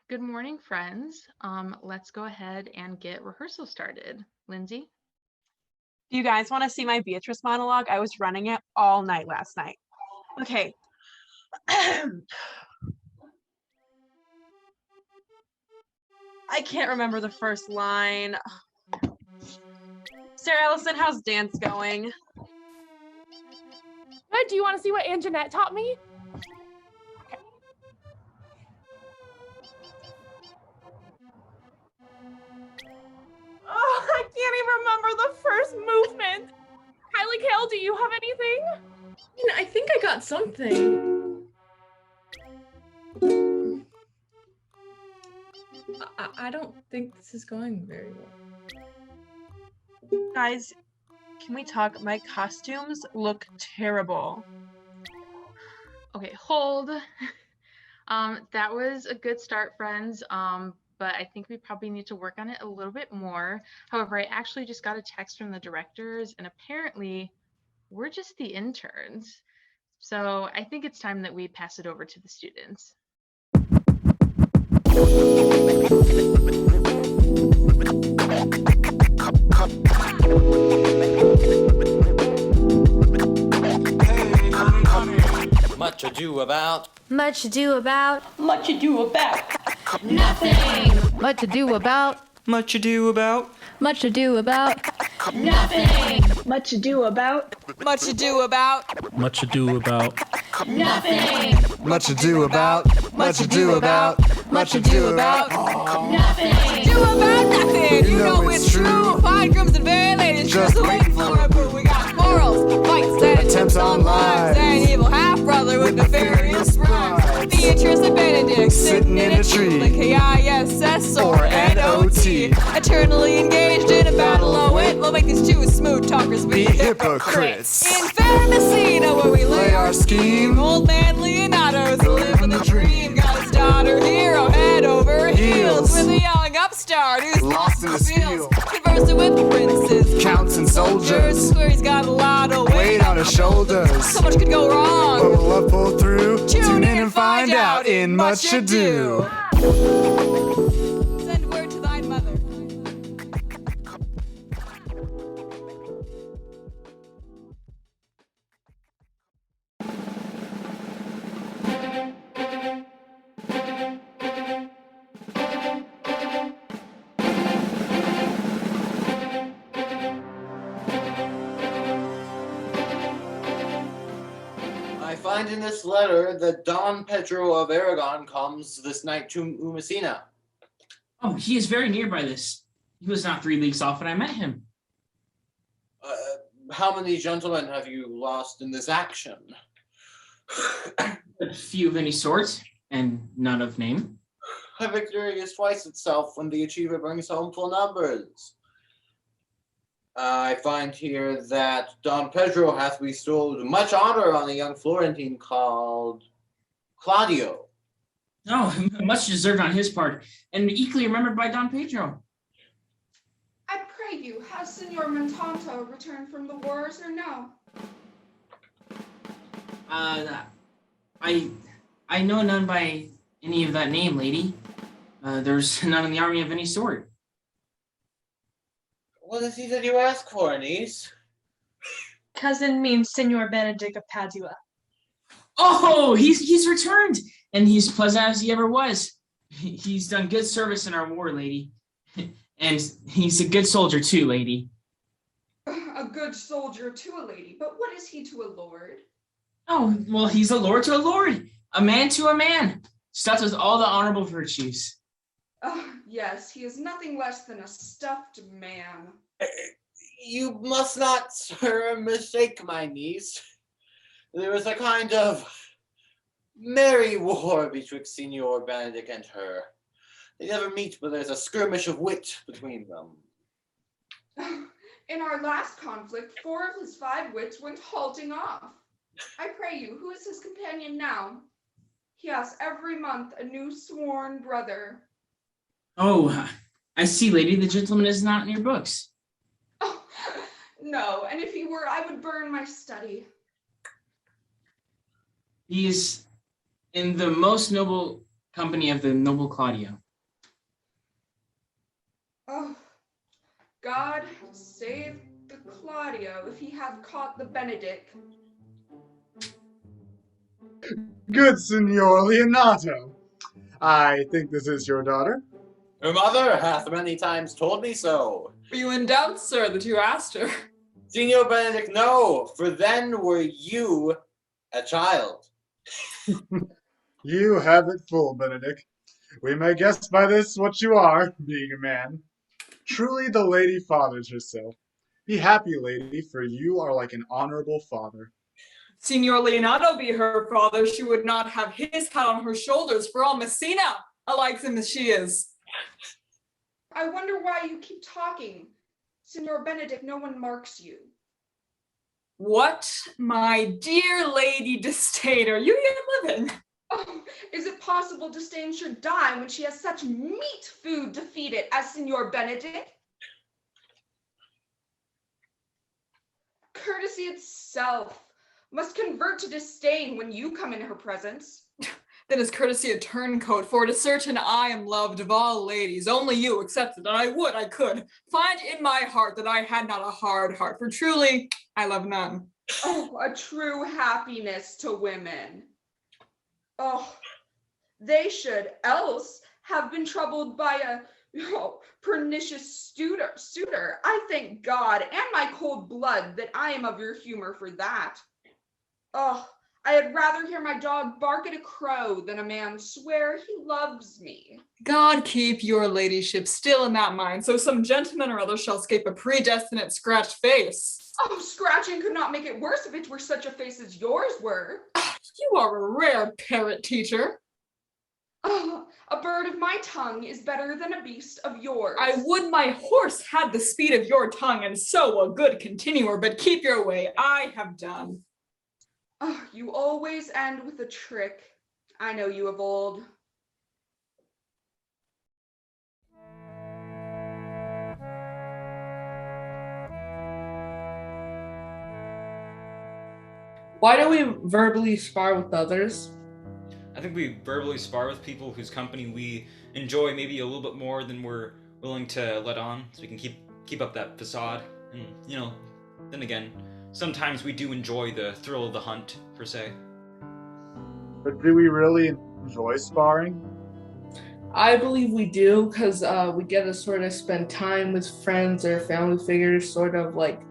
Good morning, friends. Let's go ahead and get rehearsal started. Lindsay? Do you guys want to see my Beatrice monologue? I was running it all night last night. Okay. I can't remember the first line. Sarah Ellison, how's dance going? What, do you want to see what Aunt Jeanette taught me? Okay. Oh, I can't even remember the first movement. Kylie Kale, do you have anything? I think I got something. I don't think this is going very well. Guys, can we talk? My costumes look terrible. Okay, hold. That was a good start, friends. But I think we probably need to work on it a little bit more. However, I actually just got a text from the directors, and apparently we're just the interns. So I think it's time that we pass it over to the students. Much ado about. Much ado about. Much ado about. Nothing. Much ado about. Much ado about. Much ado about. Nothing. Much ado about. Much ado about. Much ado about. Nothing. Much ado about. Much ado about. Much ado about. Nothing. Do about nothing. You know it's true. Fine grooms and very ladies just waiting for a boo. We got morals, fights, and attempts on lives. An evil half brother with nefarious rhymes. Beatrice and Benedick sitting in a tree. Like KISS or NOT. Eternally engaged in a battle of wit. We'll make these two smooth talkers be hypocrites. In Fantasina, where we lay our scheme. Old man Leonardo's living the dream. Got his daughter hero head over heels. With a young upstart who's lost in his fields. Conversing with princes, counts and soldiers. Swear he's got a lot of weight on his shoulders. So much could go wrong, but will love pull through? Tune in and find out in Much Ado. Send word to thy mother. I find in this letter that Don Pedro of Aragon comes this night to Messina. Oh, he is very near by this. He was not 3 leagues off when I met him. How many gentlemen have you lost in this action? A few of any sort, and none of name. A victory is twice itself when the achiever brings home full numbers. I find here that Don Pedro hath bestowed much honor on a young Florentine called Claudio. Oh, much deserved on his part, and equally remembered by Don Pedro. I pray you, has Senor Montanto returned from the wars or no? I know none by any of that name, lady. There's none in the army of any sort. What is he that you ask for, niece? Cousin means Senor Benedick of Padua. Oh, he's returned, and he's pleasant as he ever was. He's done good service in our war, lady. And he's a good soldier too, lady. A good soldier to a lady, but what is he to a lord? Oh, well, he's a lord to a lord, a man to a man, stuffed with all the honorable virtues. Yes, he is nothing less than a stuffed man. You must not, sir, mistake my niece. There is a kind of merry war betwixt Signor Benedick and her. They never meet, but there's a skirmish of wit between them. In our last conflict, 4 of his 5 wits went halting off. I pray you, who is his companion now? He has every month a new sworn brother. Oh, I see, lady. The gentleman is not in your books. Oh, no, and if he were, I would burn my study. He is in the most noble company of the noble Claudio. Oh, God save the Claudio if he had caught the Benedick. Good Signor Leonato. I think this is your daughter. Her mother hath many times told me so. Were you in doubt, sir, that you asked her? Signor Benedick, no, for then were you a child. You have it full, Benedick. We may guess by this what you are, being a man. Truly the lady fathers herself. Be happy, lady, for you are like an honorable father. Signor Leonato be her father, she would not have his hat on her shoulders, for all Messina alike him as she is. I wonder why you keep talking. Signor Benedick, no one marks you. What, my dear Lady Disdain, are you yet living? Oh, is it possible Disdain should die when she has such meat food to feed it as Signor Benedick? Courtesy itself must convert to disdain when you come in her presence. Then is courtesy a turncoat, for it is certain I am loved of all ladies, only you excepted, and I could find in my heart that I had not a hard heart, for truly I love none. Oh, a true happiness to women. Oh, they should else have been troubled by a pernicious suitor. I thank God and my cold blood that I am of your humor for that. Oh, I had rather hear my dog bark at a crow than a man swear he loves me. God keep your ladyship still in that mind, so some gentleman or other shall escape a predestinate scratched face. Oh, scratching could not make it worse if it were such a face as yours were. You are a rare parrot teacher. Oh, a bird of my tongue is better than a beast of yours. I would my horse had the speed of your tongue, and so a good continuer, but keep your way, I have done. Oh, you always end with a trick. I know you of old. Why do we verbally spar with others? I think we verbally spar with people whose company we enjoy maybe a little bit more than we're willing to let on, so we can keep up that facade. And, then again, sometimes we do enjoy the thrill of the hunt, per se. But do we really enjoy sparring? I believe we do, because we get to sort of spend time with friends or family figures, sort of like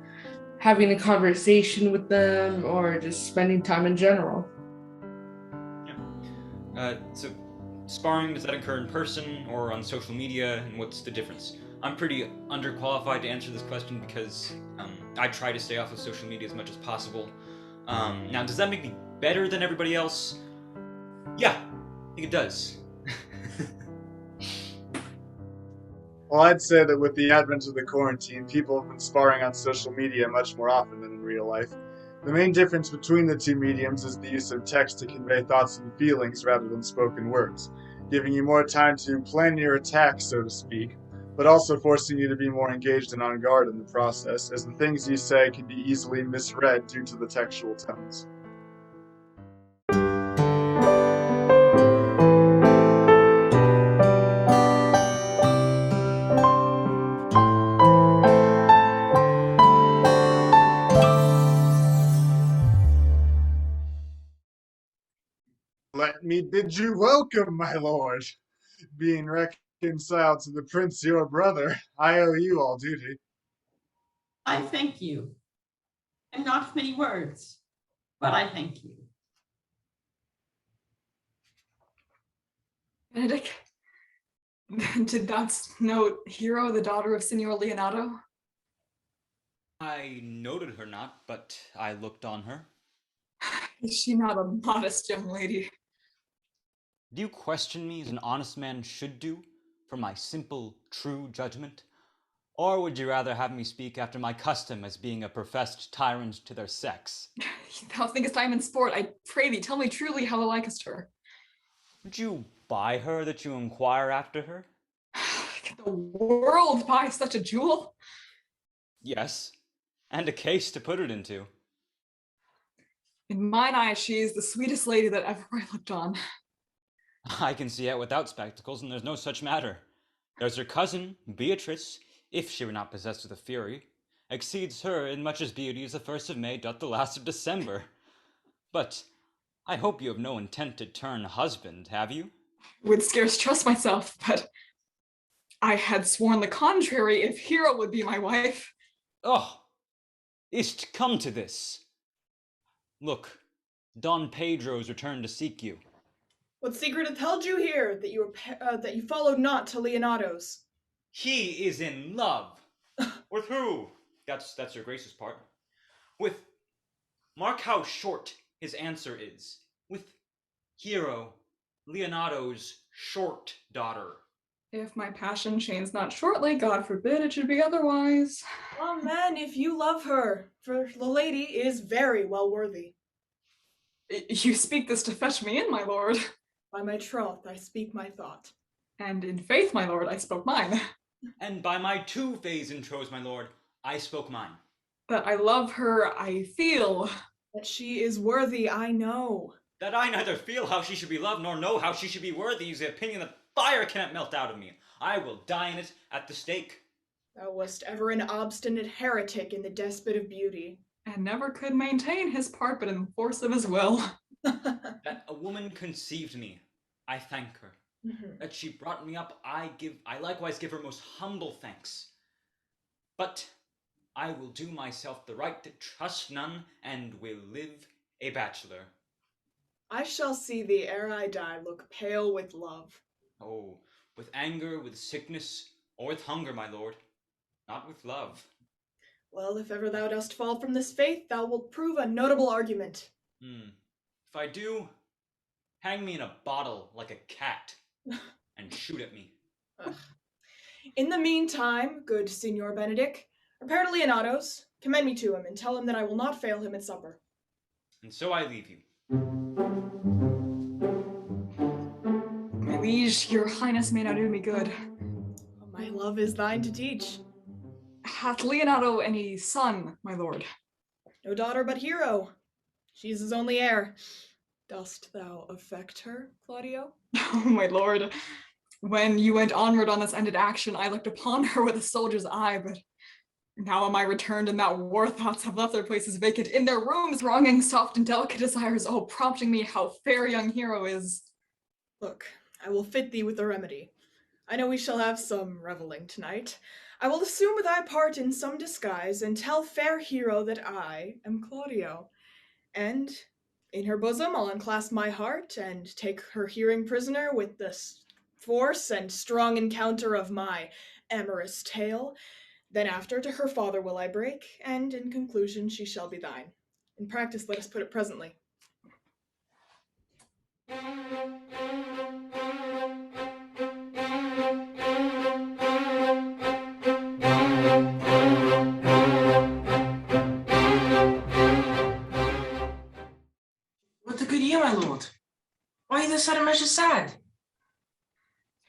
having a conversation with them or just spending time in general. So sparring, does that occur in person or on social media, and what's the difference? I'm pretty underqualified to answer this question because I try to stay off of social media as much as possible. Now, does that make me better than everybody else? Yeah, I think it does. Well, I'd say that with the advent of the quarantine, people have been sparring on social media much more often than in real life. The main difference between the two mediums is the use of text to convey thoughts and feelings rather than spoken words, giving you more time to plan your attack, so to speak, but also forcing you to be more engaged and on guard in the process, as the things you say can be easily misread due to the textual tones. Let me bid you welcome, my lord. Being reconciled to the prince your brother, I owe you all duty. I thank you. And not many words, but I thank you. Benedick, did that note Hero, the daughter of Signor Leonato? I noted her not, but I looked on her. Is she not a modest young lady? Do you question me as an honest man should do, for my simple, true judgment? Or would you rather have me speak after my custom as being a professed tyrant to their sex? Thou thinkest I am in sport. I pray thee, tell me truly how thou likest her. Would you buy her that you inquire after her? Can the world buy such a jewel? Yes, and a case to put it into. In mine eyes, she is the sweetest lady that ever I looked on. I can see out without spectacles, and there's no such matter. There's her cousin, Beatrice, if she were not possessed with a fury, exceeds her in much as beauty is the 1st of May doth the last of December. But I hope you have no intent to turn husband, have you? Would scarce trust myself, but I had sworn the contrary if Hero would be my wife. Oh, is't come to this? Look, Don Pedro's returned to seek you. What secret hath held you here, that you followed not to Leonato's? He is in love. With who? That's your Grace's part. With, mark how short his answer is. With Hero, Leonato's short daughter. If my passion chains not shortly, God forbid it should be otherwise. Amen, if you love her, for the lady is very well worthy. You speak this to fetch me in, my lord. By my troth, I speak my thought. And in faith, my lord, I spoke mine. And by my 2 phase intros, my lord, I spoke mine. That I love her, I feel. That she is worthy, I know. That I neither feel how she should be loved, nor know how she should be worthy, is the opinion that fire cannot melt out of me. I will die in it at the stake. Thou wast ever an obstinate heretic in the despot of beauty. And never could maintain his part but in the force of his will. That a woman conceived me, I thank her. Mm-hmm. That she brought me up, I likewise give her most humble thanks. But I will do myself the right to trust none, and will live a bachelor. I shall see thee ere I die look pale with love. Oh, with anger, with sickness, or with hunger, my lord, not with love. Well, if ever thou dost fall from this faith, thou wilt prove a notable argument. If I do, hang me in a bottle like a cat, and shoot at me. In the meantime, good Signor Benedick, repair to Leonato's, commend me to him, and tell him that I will not fail him at supper. And so I leave you. My liege, your highness may not do me good. My love is thine to teach. Hath Leonato any son, my lord? No daughter but Hero. She's his only heir. Dost thou affect her, Claudio? Oh, my lord. When you went onward on this ended action, I looked upon her with a soldier's eye, but now am I returned, and that war thoughts have left their places vacant in their rooms, wronging soft and delicate desires, oh, prompting me how fair young Hero is. Look, I will fit thee with a remedy. I know we shall have some reveling tonight. I will assume thy part in some disguise, and tell fair Hero that I am Claudio. And in her bosom I'll unclasp my heart, and take her hearing prisoner with the force and strong encounter of my amorous tale. Then after to her father will I break, and in conclusion she shall be thine. In practice let us put it presently. What the good year, my lord? Why are you thus out of measure sad?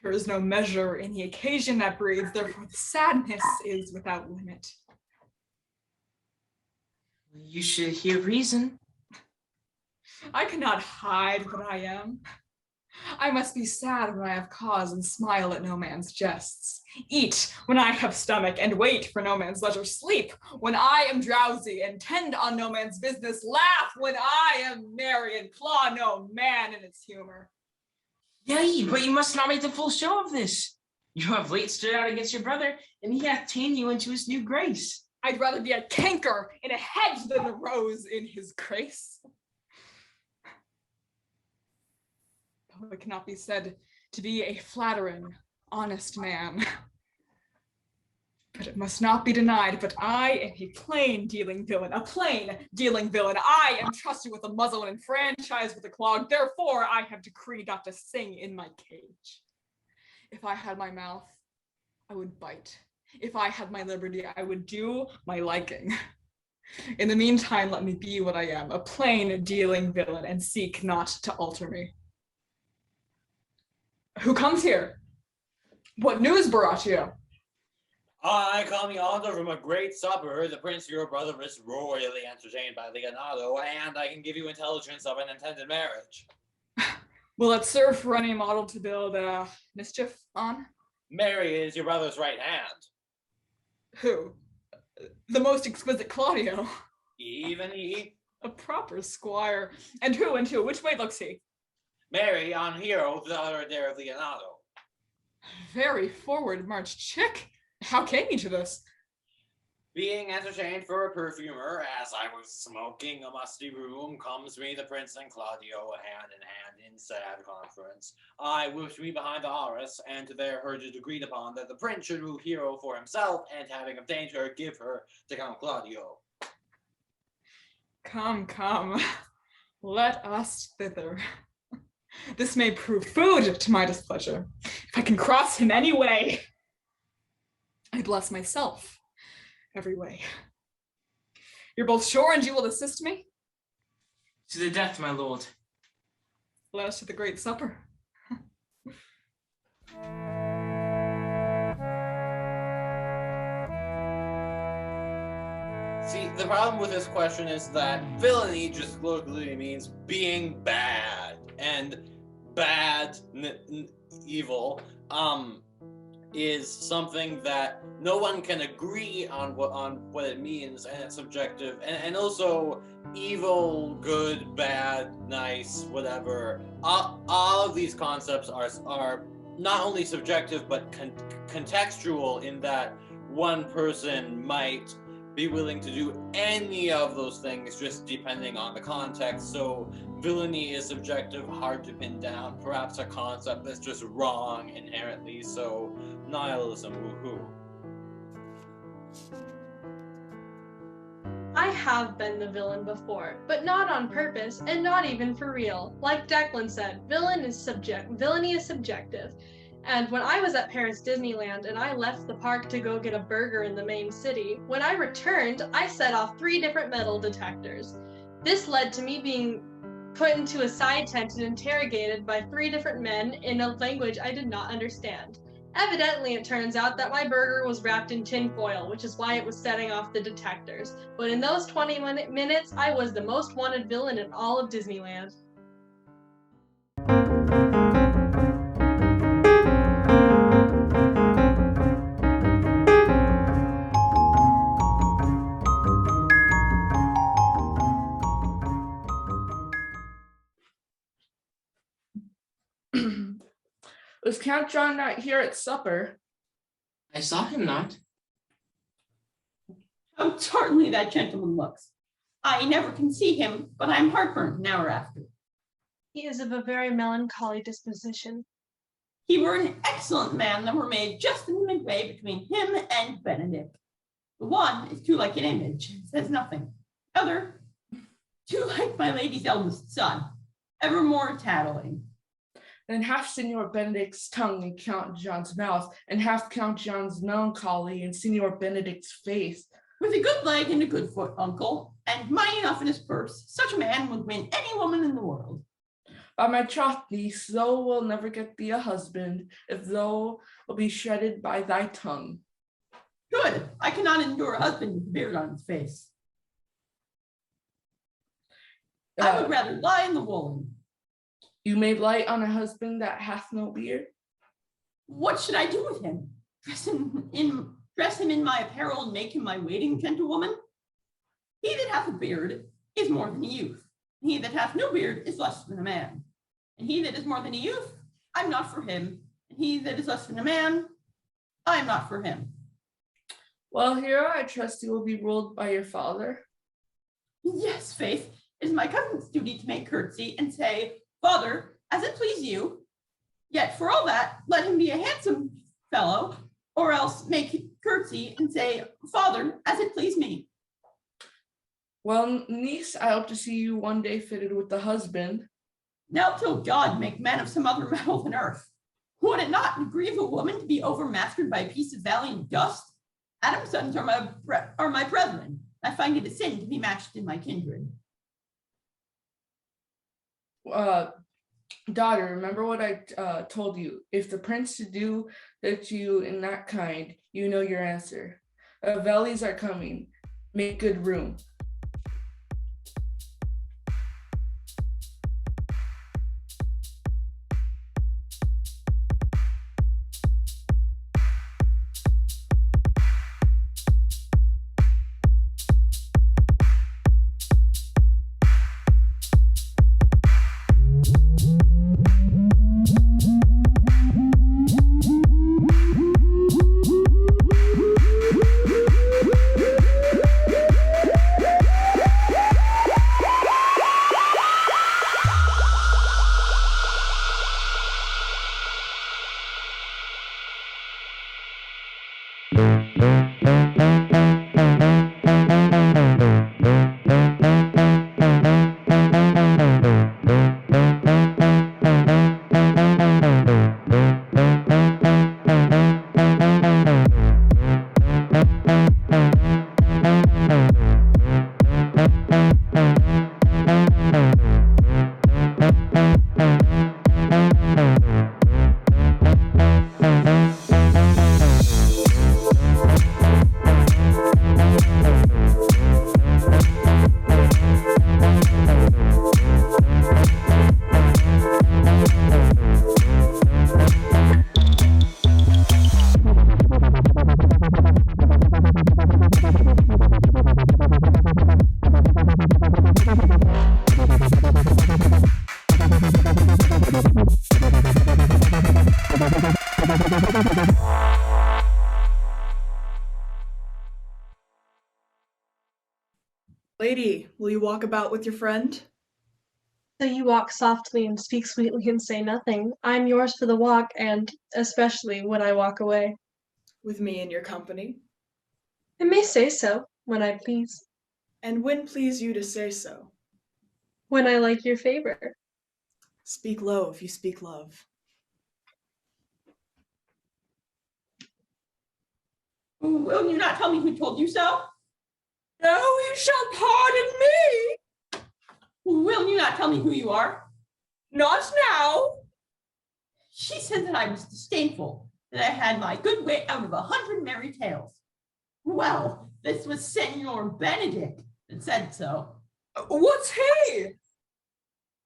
There is no measure in the occasion that breeds, therefore the sadness is without limit. You should hear reason. I cannot hide what I am. I must be sad when I have cause and smile at no man's jests. Eat when I have stomach and wait for no man's leisure. Sleep when I am drowsy and tend on no man's business. Laugh when I am merry and claw no man in its humor. Yea, but you must not make the full show of this. You have late stood out against your brother, and he hath ta'en you into his new grace. I'd rather be a canker in a hedge than a rose in his grace. Though it cannot be said to be a flattering, honest man. But it must not be denied, but I am a plain dealing villain, I am trusted with a muzzle and enfranchised with a clog. Therefore, I have decreed not to sing in my cage. If I had my mouth, I would bite. If I had my liberty, I would do my liking. In the meantime, let me be what I am, a plain dealing villain, and seek not to alter me. Who comes here? What news, Borachio? I come yonder from a great supper. The prince, your brother, is royally entertained by Leonato, and I can give you intelligence of an intended marriage. Will it serve for any model to build mischief on? Mary is your brother's right hand. Who? The most exquisite Claudio. Even he. A proper squire. And who? Which way looks he? Mary on hero, the other dare of Leonardo. Very forward march chick. How came you to this? Being entertained for a perfumer, as I was smoking a musty room, comes me the prince and Claudio hand in hand in sad conference. I wished me behind the arras, and there heard it agreed upon that the prince should rule hero for himself, and having obtained her, give her to Count Claudio. Come, let us thither. This may prove food to my displeasure. If I can cross him any way, I bless myself every way. You're both sure, and you will assist me? To the death, my lord. Let us to the great supper. See, the problem with this question is that villainy just locally means being bad, and bad, evil, is something that no one can agree on what it means, and it's subjective, and also evil, good, bad, nice, whatever. All of these concepts are not only subjective but contextual, in that one person might be willing to do any of those things just depending on the context. So villainy is subjective, hard to pin down, perhaps a concept that's just wrong inherently, so nihilism, woohoo. I have been the villain before, but not on purpose and not even for real. Like Declan said, villainy is subjective. And when I was at Paris Disneyland and I left the park to go get a burger in the main city, when I returned, I set off 3 different metal detectors. This led to me being put into a side tent and interrogated by 3 different men in a language I did not understand. Evidently, it turns out that my burger was wrapped in tin foil, which is why it was setting off the detectors. But in those 20 minutes, I was the most wanted villain in all of Disneyland. Was Count John not here at supper? I saw him not. How tartly that gentleman looks. I never can see him, but I'm heartburn an hour after. He is of a very melancholy disposition. He were an excellent man that were made just in midway between him and Benedick. The one is too like an image, says nothing. The other, too like my lady's eldest son, evermore tattling. And half Signor Benedick's tongue in Count John's mouth, and half Count John's melancholy in Signor Benedick's face. With a good leg and a good foot, uncle, and money enough in his purse, such a man would win any woman in the world. By my troth, niece, thou will never get thee a husband, if thou will be shredded by thy tongue. Good, I cannot endure a husband with a beard on his face. I would rather lie in the woolen. You may light on a husband that hath no beard. What should I do with him? Dress him in my apparel and make him my waiting gentlewoman? He that hath a beard is more than a youth. He that hath no beard is less than a man. And he that is more than a youth, I'm not for him. And he that is less than a man, I'm not for him. Well, here I trust you will be ruled by your father. Yes, faith, it is my cousin's duty to make curtsy and say, Father, as it please you. Yet for all that, let him be a handsome fellow, or else make curtsy and say, Father, as it please me. Well, niece, I hope to see you one day fitted with a husband. Now till God make man of some other metal than earth. Would it not grieve a woman to be overmastered by a piece of valiant dust? Adam's sons are my brethren. I find it a sin to be matched in my kindred. Daughter, remember what I told you. If the prince to do that to you in that kind, you know your answer. Valleys are coming. Make good room. Lady, will you walk about with your friend? So you walk softly and speak sweetly and say nothing. I'm yours for the walk, and especially when I walk away. With me in your company? I may say so, when I please. And when please you to say so? When I like your favor. Speak low if you speak love. Will you not tell me who told you so? No, you shall pardon me. Will you not tell me who you are? Not now. She said that I was disdainful, that I had my good wit out of 100 merry tales. Well, this was Senor Benedick that said so. What's he?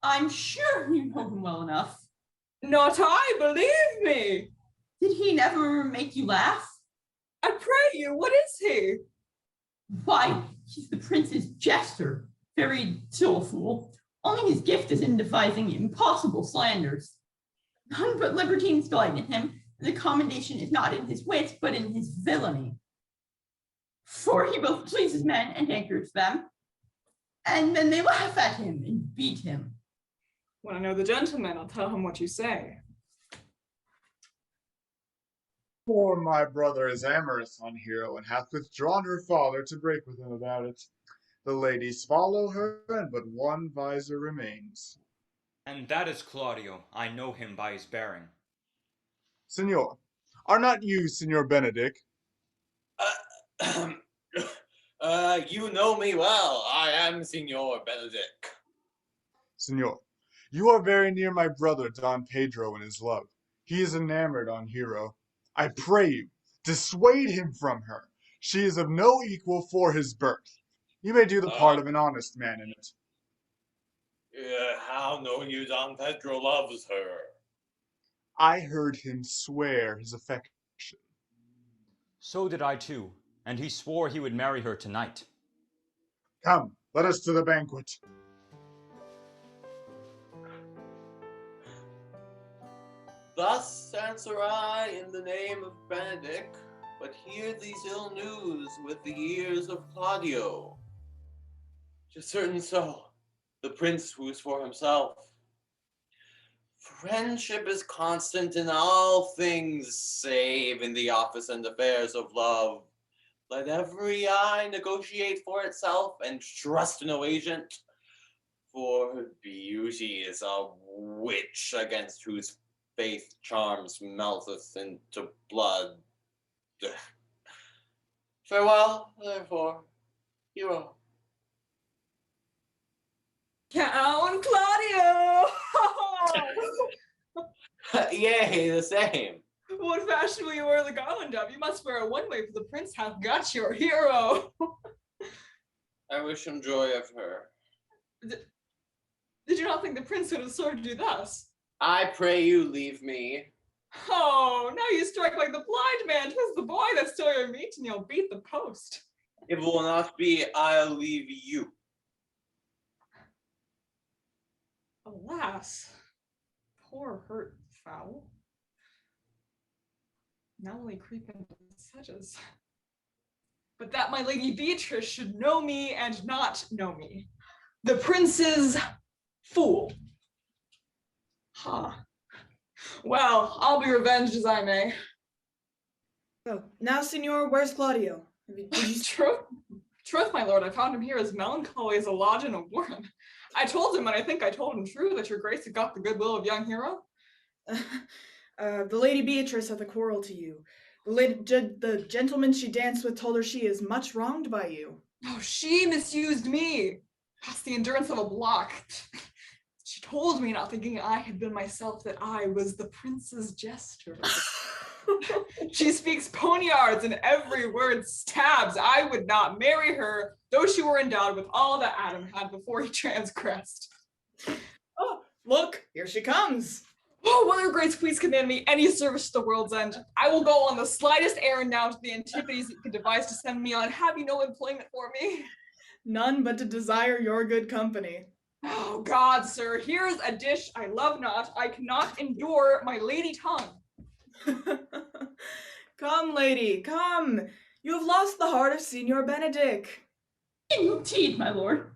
I'm sure you know him well enough. Not I, believe me. Did he never make you laugh? I pray you, what is he? Why, he's the prince's jester. Very still a fool. Only his gift is in devising impossible slanders. None but libertines delight in him. The commendation is not in his wit, but in his villainy. For he both pleases men and angers them, and then they laugh at him and beat him. When I know the gentleman, I'll tell him what you say. For my brother is amorous on Hero, and hath withdrawn her father to break with him about it. The ladies follow her, and but one visor remains. And that is Claudio. I know him by his bearing. Signor, are not you Signor Benedick? You know me well. I am Signor Benedick. Signor, you are very near my brother Don Pedro in his love. He is enamored on Hero. I pray you, dissuade him from her. She is of no equal for his birth. You may do the part of an honest man in it. How know you Don Pedro loves her? I heard him swear his affection. So did I too, and he swore he would marry her tonight. Come, let us to the banquet. Thus answer I in the name of Benedick, but hear these ill news with the ears of Claudio. 'Tis certain so, the prince woos for himself. Friendship is constant in all things, save in the office and affairs of love. Let every eye negotiate for itself, and trust no agent. For beauty is a witch against whose faith charms melteth into blood. Farewell, therefore, Hero. Count Claudio! Yea, the same. What fashion will you wear the garland of? You must wear it one way, for the prince hath got your hero. I wish him joy of her. Did you not think the prince would have served you thus? I pray you leave me. Oh, now you strike like the blind man. 'Twas the boy that stole your meat, and you'll beat the post. It will not be, I'll leave you. Alas, poor hurt fowl. Now only creep into the sedges. But that my lady Beatrice should know me and not know me. The prince's fool. Ha. Well, I'll be revenged as I may. Oh, now, Signor, where's Claudio? Truth, my lord, I found him here as melancholy as a lodge in a warren. I told him, and I think I told him true, that your grace had got the goodwill of young Hero. The lady Beatrice hath a quarrel to you. The gentleman she danced with told her she is much wronged by you. Oh, she misused me. Past the endurance of a block. She told me, not thinking I had been myself, that I was the prince's jester. She speaks poniards, and every word stabs. I would not marry her, though she were endowed with all that Adam had before he transgressed. Oh, look, here she comes. Oh, will your grace please command me any service to the world's end? I will go on the slightest errand now to the antipodes that you can devise to send me on. Have you no employment for me? None but to desire your good company. Oh God, sir, here's a dish I love not. I cannot endure my lady tongue. Come, lady, come. You have lost the heart of Signor Benedick. Indeed, my lord.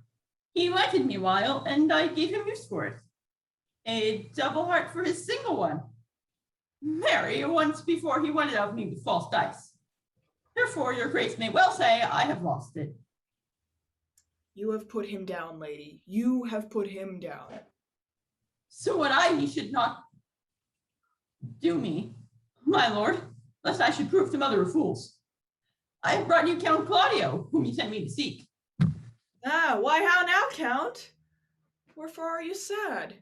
He lighted me a while, and I gave him use for it. A double heart for his single one. Marry, once before he went out of me with false dice. Therefore, your grace may well say I have lost it. You have put him down, lady. You have put him down. So what he should not do me, my lord, lest I should prove to mother of fools. I have brought you Count Claudio, whom you sent me to seek. Ah, why how now, Count? Wherefore are you sad?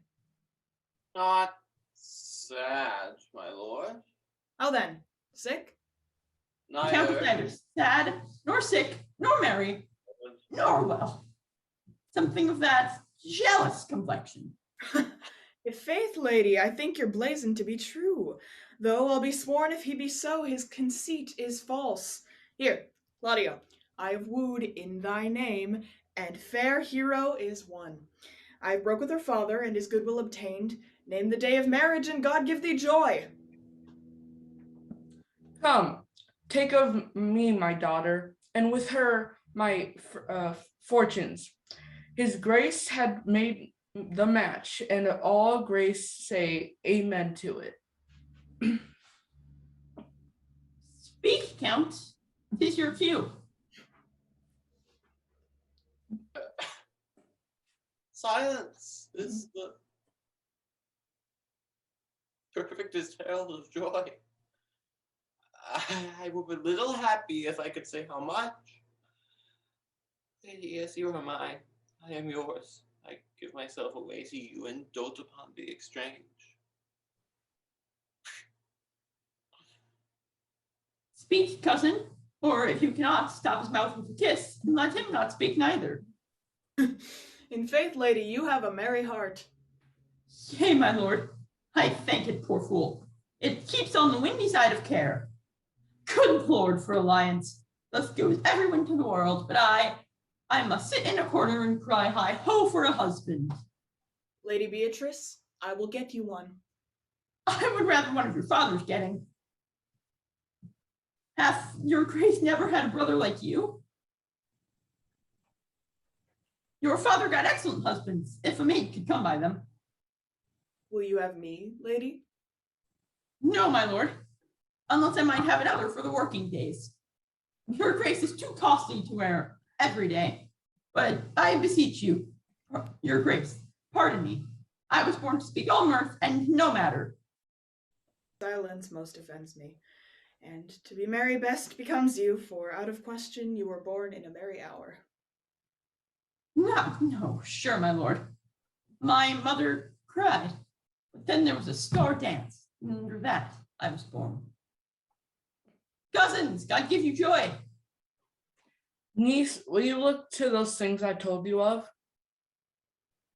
Not sad, my lord. How then? Sick? The Count is neither sad, nor sick, nor merry, nor well. Something of that jealous complexion. If faith, lady, I think your blazon to be true. Though I'll be sworn if he be so, his conceit is false. Here, Claudio, I have wooed in thy name, and fair hero is won. I broke with her father, and his goodwill obtained. Name the day of marriage, and God give thee joy. Come, take of me my daughter, and with her my fortunes. His grace had made the match, and all grace say amen to it. Speak, Count. 'Tis your cue. Silence is the perfectest herald of joy. I would be little happy if I could say how much. Yes, you are mine. I am yours. I give myself away to you and dote upon the exchange. Speak, cousin, or if you cannot, stop his mouth with a kiss, and let him not speak neither. In faith, lady, you have a merry heart. Yea, my lord, I thank it, poor fool. It keeps on the windy side of care. Good lord for alliance. Thus goes everyone to the world, but I must sit in a corner and cry hi ho for a husband. Lady Beatrice, I will get you one. I would rather one of your father's getting. Hath your grace never had a brother like you? Your father got excellent husbands, if a maid could come by them. Will you have me, lady? No, my lord, unless I might have another for the working days. Your grace is too costly to wear every day, but I beseech you, your grace, pardon me. I was born to speak all mirth and no matter. Silence most offends me, and to be merry best becomes you, for out of question you were born in a merry hour. No, sure, my lord. My mother cried, but then there was a star dance, and under that I was born. Cousins, God give you joy. Niece, will you look to those things I told you of?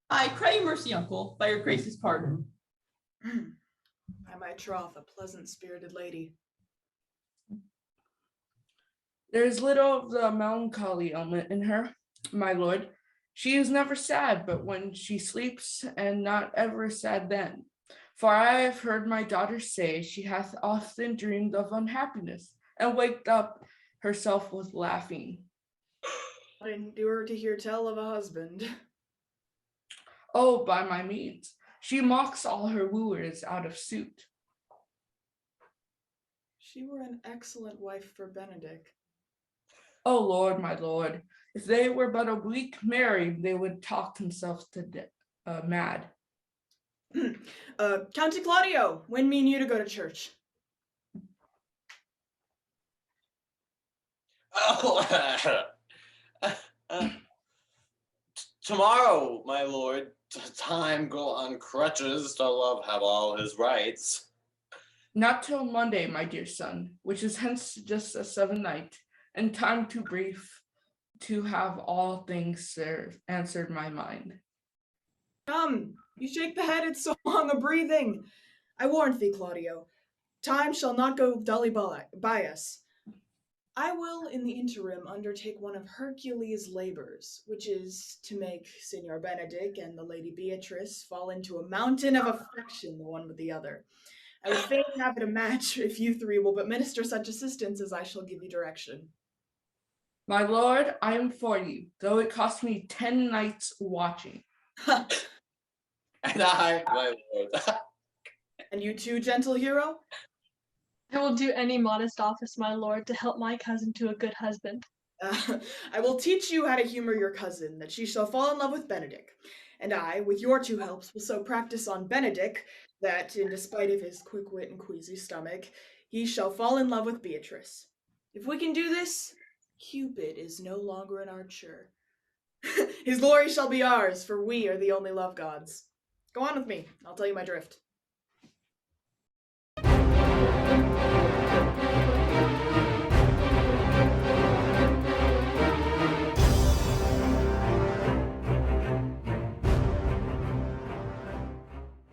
I pray mercy, uncle, by your grace's pardon. I might troth a pleasant-spirited lady. There is little of the melancholy element in her, my lord. She is never sad, but when she sleeps, and not ever sad then. For I have heard my daughter say she hath often dreamed of unhappiness, and waked up herself with laughing. I endure to hear tell of a husband. Oh, by my means. She mocks all her wooers out of suit. She were an excellent wife for Benedick. Oh, Lord, my lord, if they were but a week married, they would talk themselves to mad. Count Claudio, when mean you to go to church? Oh, tomorrow, my lord. Time go on crutches, to love have all his rights. Not till Monday, my dear son, which is hence just a 7 night, and time too brief to have all things answered my mind. Come, you shake the head, it's so long a breathing. I warn thee, Claudio, time shall not go dully by us. I will, in the interim, undertake one of Hercules' labors, which is to make Signor Benedick and the Lady Beatrice fall into a mountain of affection, the one with the other. I would fain have it a match if you three will but minister such assistance as I shall give you direction. My lord, I am for you, though it cost me 10 nights watching. And I, my lord. And you too, gentle hero? I will do any modest office, my lord, to help my cousin to a good husband. I will teach you how to humor your cousin, that she shall fall in love with Benedick. And I, with your two helps, will so practice on Benedick that, in despite of his quick wit and queasy stomach, he shall fall in love with Beatrice. If we can do this, Cupid is no longer an archer. His glory shall be ours, for we are the only love gods. Go on with me, I'll tell you my drift.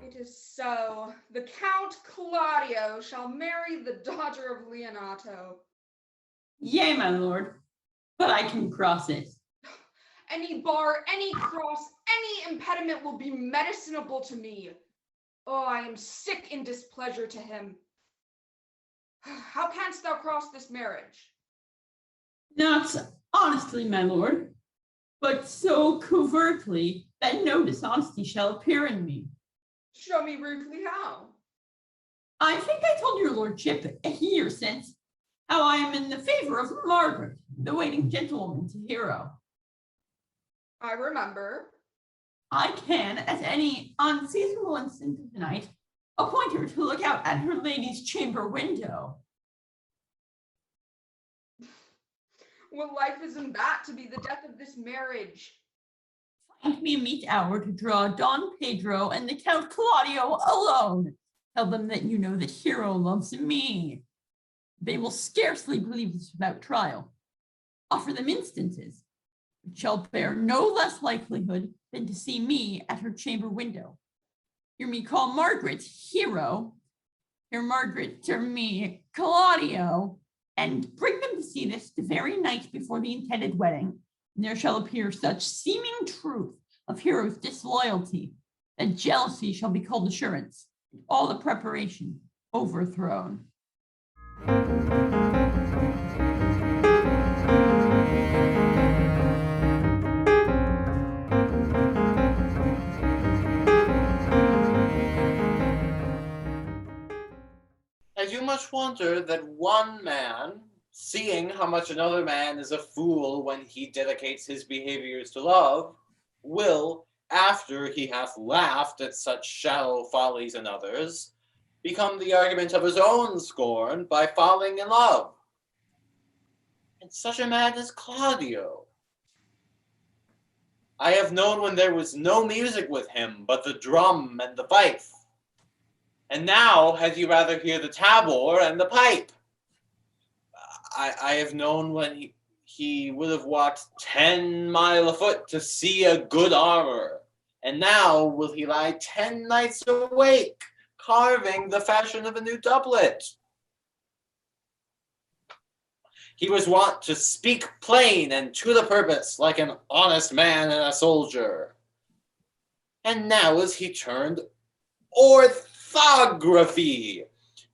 It is so. The Count Claudio shall marry the daughter of Leonato. Yea, my lord, but I can cross it. Any bar, any cross, any impediment will be medicinable to me. Oh, I am sick in displeasure to him. How canst thou cross this marriage? Not honestly, my lord, but so covertly that no dishonesty shall appear in me. Show me rudely how. I think I told your lordship a year since how I am in the favor of Margaret, the waiting gentlewoman to Hero. I remember. I can, at any unseasonable instant of the night, appoint her to look out at her lady's chamber window. What life isn't that to be the death of this marriage? Find me a meet hour to draw Don Pedro and the Count Claudio alone. Tell them that you know that Hero loves me. They will scarcely believe this without trial. Offer them instances, which shall bear no less likelihood than to see me at her chamber window. Hear me call Margaret Hero, hear Margaret term me Claudio, and bring them to see this the very night before the intended wedding, and there shall appear such seeming truth of Hero's disloyalty that jealousy shall be called assurance, and all the preparation overthrown. I do much wonder that one man, seeing how much another man is a fool when he dedicates his behaviors to love, will, after he hath laughed at such shallow follies in others, become the argument of his own scorn by falling in love. And such a man is Claudio. I have known when there was no music with him but the drum and the fife. And now had you rather hear the tabor and the pipe. I have known when he would have walked 10 miles afoot to see a good armor. And now will he lie 10 nights awake, carving the fashion of a new doublet. He was wont to speak plain and to the purpose, like an honest man and a soldier. And now is he turned orthography.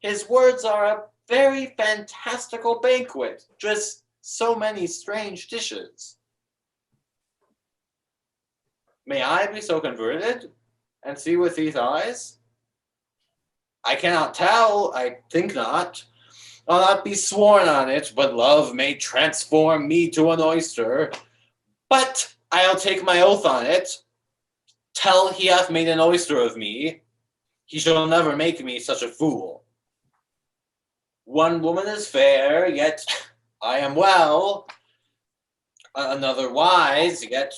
His words are a very fantastical banquet, just so many strange dishes. May I be so converted and see with these eyes? I cannot tell, I think not. I'll not be sworn on it, but love may transform me to an oyster. But I'll take my oath on it. Till he hath made an oyster of me, he shall never make me such a fool. One woman is fair, yet I am well. Another wise, yet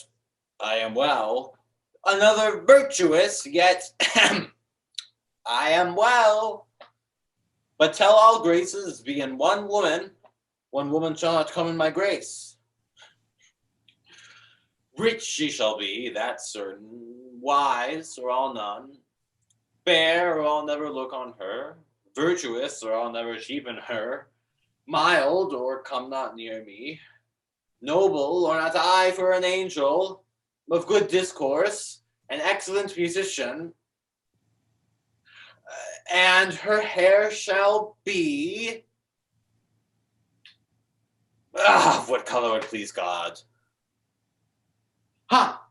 I am well. Another virtuous, yet I am well. But tell all graces be in one woman shall not come in my grace. Rich she shall be, that's certain. Wise, or I'll none. Fair, or I'll never look on her. Virtuous, or I'll never cheapen her. Mild, or come not near me. Noble, or not I for an angel. Of good discourse, an excellent musician. And her hair shall be What color would please God? Ha!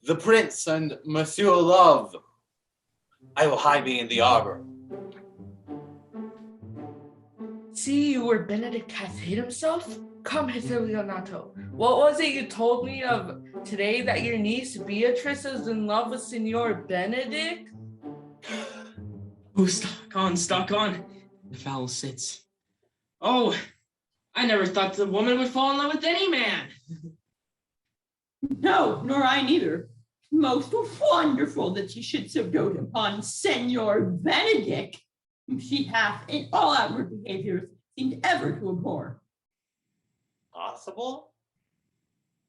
The prince and Monsieur Love. I will hide me in the arbor. See where Benedick hath hid himself? Come hither, Leonato. What was it you told me of today, that your niece Beatrice is in love with Signor Benedick? Oh, stock on. The fowl sits. Oh, I never thought the woman would fall in love with any man. No, nor I neither. Most wonderful that she should so dote upon Senor Benedick, whom she hath in all outward behaviors seemed ever to abhor. Possible?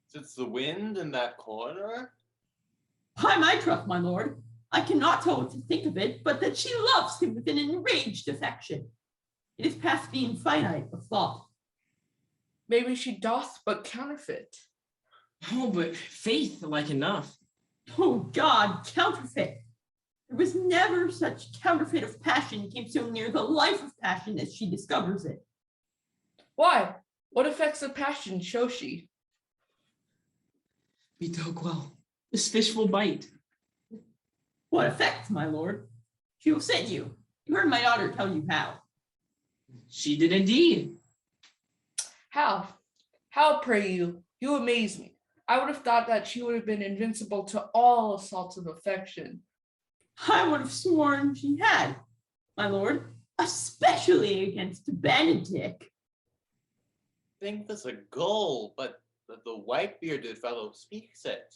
Since the wind in that corner? By my troth, my lord, I cannot tell what to think of it, but that she loves him with an enraged affection. It is past being finite of thought. Maybe she doth but counterfeit. Oh, but faith like enough. Oh God, counterfeit. There was never such counterfeit of passion came so near the life of passion as she discovers it. Why? What effects of passion shows she? Be dog well. This fish will bite. What effects, my lord? She will send you. You heard my daughter tell you how. She did indeed. How? How, pray you? You amaze me. I would have thought that she would have been invincible to all assaults of affection. I would have sworn she had, my lord, especially against Benedick. Think this a gull, but the white-bearded fellow speaks it.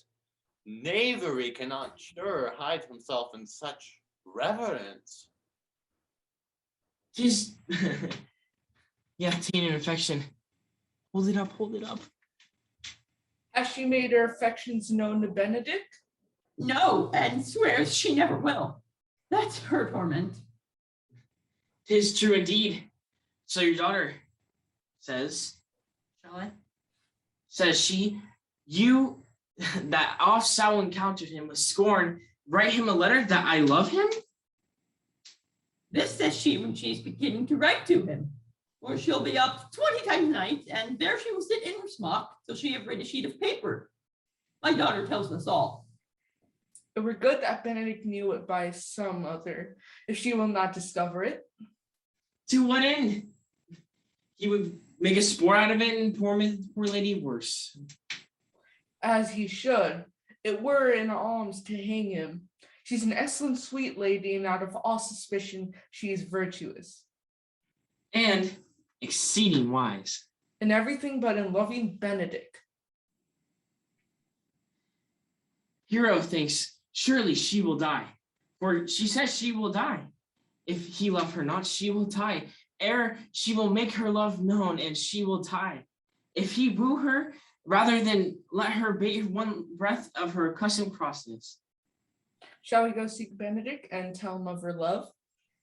Knavery cannot sure hide himself in such reverence. Just yeah, teen and affection. Hold it up. Has she made her affections known to Benedick? No, and swears she never will. That's her torment. 'Tis true indeed. So your daughter says, shall I? Says she, you that oft shall encountered him with scorn, write him a letter that I love him? This says she when she's beginning to write to him. Or she'll be up 20 times a night, and there she will sit in her smock till she have read a sheet of paper. My daughter tells us all. It were good that Benedick knew it by some other, if she will not discover it. To what end? He would make a sport out of it and poor lady worse. As he should. It were an alms to hang him. She's an excellent sweet lady, and out of all suspicion she is virtuous. And exceeding wise. In everything but in loving Benedick. Hero thinks surely she will die, for she says she will die. If he love her not, she will die. Ere she will make her love known, and she will die. If he woo her, rather than let her bait one breath of her accustomed crossness. Shall we go seek Benedick and tell him of her love?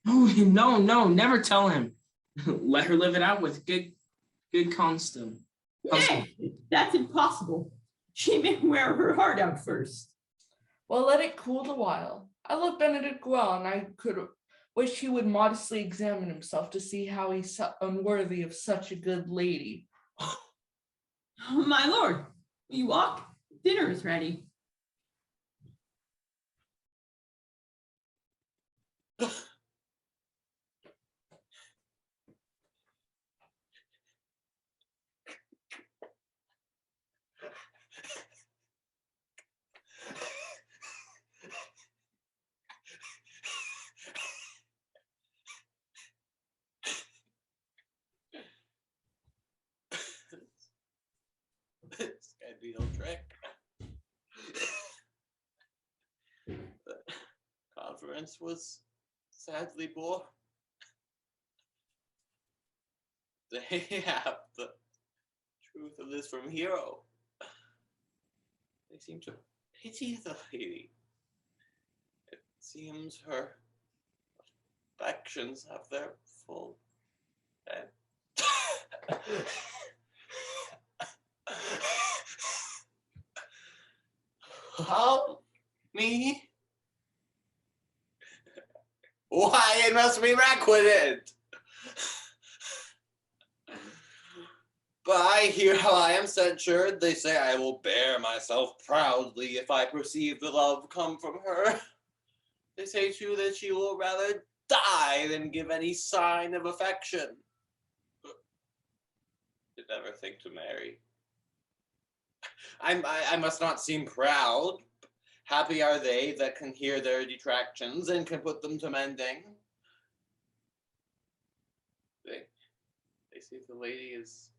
Oh, no, never tell him. Let her live it out with good constant. Nay, that's impossible. She may wear her heart out first. Well, let it cool the while. I love Benedick well, and I could wish he would modestly examine himself to see how he's unworthy of such a good lady. My lord, will you walk? Dinner is ready. This can't be no trick. The conference was sadly bore. They have the truth of this from Hero. They seem to pity the lady. It seems her affections have their full end. Help me? Why, it must be requisite. But I hear how I am censured. They say I will bear myself proudly if I perceive the love come from her. They say too that she will rather die than give any sign of affection. Did never think to marry. I must not seem proud. Happy are they that can hear their detractions and can put them to mending. They say the lady is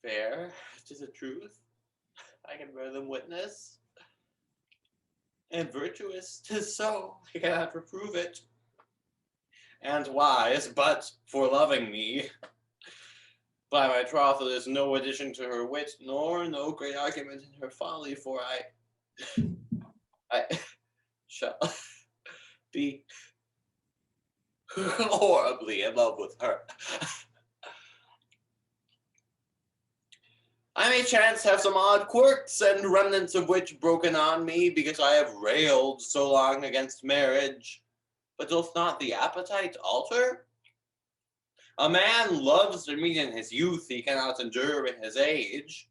fair, 'tis a truth. I can bear them witness. And virtuous, 'tis so, I cannot reprove it. And wise, but for loving me. By my troth, there is no addition to her wit, nor no great argument in her folly, for I shall be horribly in love with her. I may chance have some odd quirks, and remnants of which broken on me, because I have railed so long against marriage. But doth not the appetite alter? A man loves to meet in his youth he cannot endure in his age.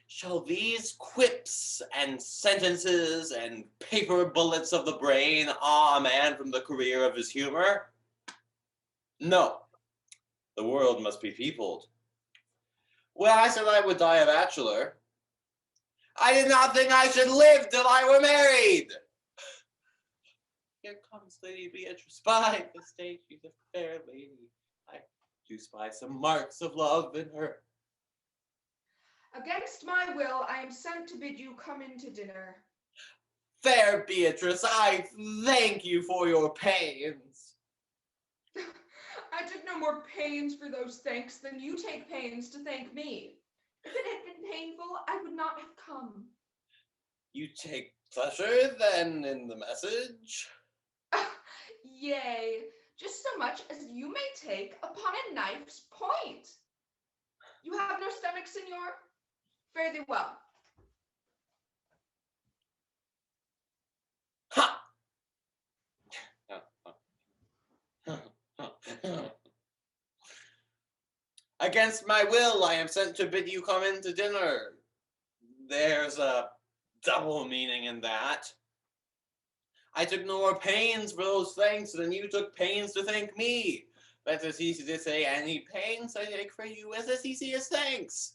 Shall these quips and sentences and paper bullets of the brain awe a man from the career of his humor? No. The world must be peopled. Well, I said I would die a bachelor. I did not think I should live till I were married. Here comes Lady Beatrice by the stage. She's a fair lady. I do spy some marks of love in her. Against my will, I am sent to bid you come in to dinner. Fair Beatrice, I thank you for your pains. I took no more pains for those thanks than you take pains to thank me. If it had been painful, I would not have come. You take pleasure, then, in the message? Yea, just so much as you may take upon a knife's point. You have no stomach, senor? Fare thee well. Ha! Against my will, I am sent to bid you come in to dinner. There's a double meaning in that. I took no more pains for those thanks than you took pains to thank me. That's as easy to say, any pains I take for you is as easy as thanks.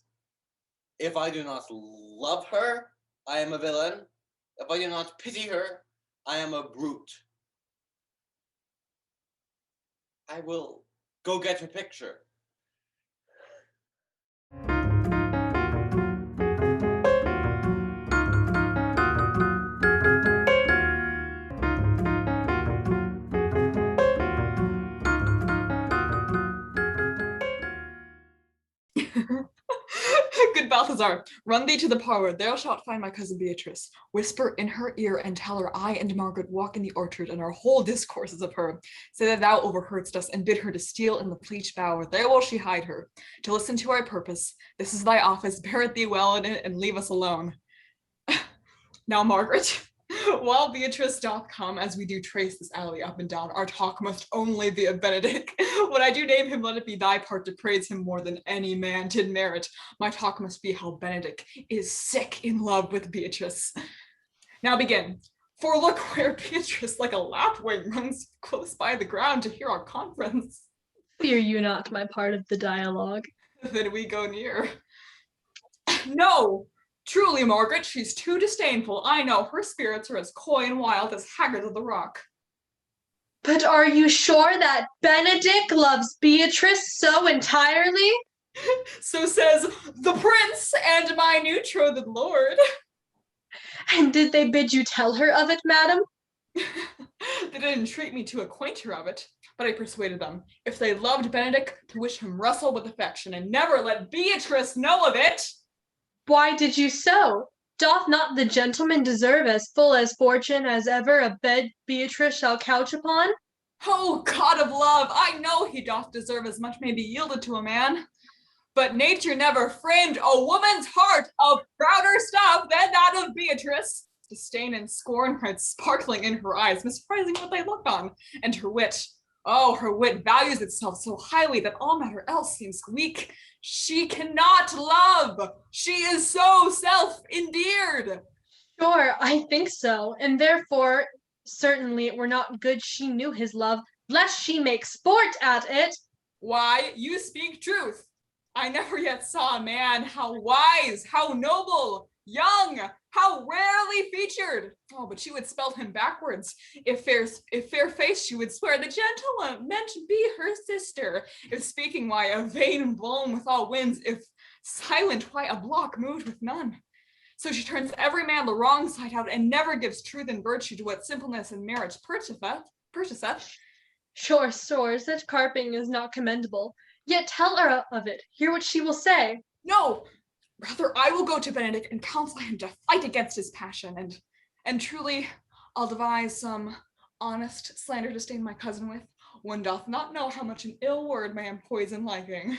If I do not love her, I am a villain. If I do not pity her, I am a brute. I will go get her picture. Good Balthazar, run thee to the parlor. There shalt find my cousin Beatrice. Whisper in her ear and tell her I and Margaret walk in the orchard, and our whole discourses of her. Say that thou overheardst us, and bid her to steal in the pleach bower. There will she hide her. To listen to our purpose. This is thy office. Bear it thee well in it, and leave us alone. Now, Margaret, while Beatrice doth come, as we do trace this alley up and down, our talk must only be of Benedick. When I do name him, let it be thy part to praise him more than any man did merit. My talk must be how Benedick is sick in love with Beatrice. Now begin. For look where Beatrice like a lapwing runs close by the ground to hear our conference. Fear you not my part of the dialogue. Then we go near. No! Truly, Margaret, she's too disdainful. I know her spirits are as coy and wild as haggards of the rock. But are you sure that Benedick loves Beatrice so entirely? So says the prince and my new betrothed lord. And did they bid you tell her of it, madam? They didn't entreat me to acquaint her of it, but I persuaded them, if they loved Benedick, to wish him wrestle with affection and never let Beatrice know of it. Why did you so? Doth not the gentleman deserve as full as fortune as ever a bed Beatrice shall couch upon? Oh, God of love, I know he doth deserve as much may be yielded to a man. But nature never framed a woman's heart of prouder stuff than that of Beatrice. Disdain and scorn read sparkling in her eyes, misprizing what they look on, and her wit. Oh, her wit values itself so highly that all matter else seems weak. She cannot love. She is so self-endeared. Sure, I think so, and therefore, certainly it were not good she knew his love, lest she make sport at it. Why, you speak truth. I never yet saw a man how wise, how noble, young, how rarely featured. Oh, but she would spell him backwards. If fair face, she would swear the gentleman meant to be her sister. If speaking, why a vein blown with all winds. If silent, why a block moved with none. So she turns every man the wrong side out, and never gives truth and virtue to what simpleness and marriage purchaseth. Sure, such carping is not commendable. Yet tell her of it. Hear what she will say. No, rather I will go to Benedick and counsel him to fight against his passion, and truly I'll devise some honest slander to stain my cousin with. One doth not know how much an ill word may empoison liking.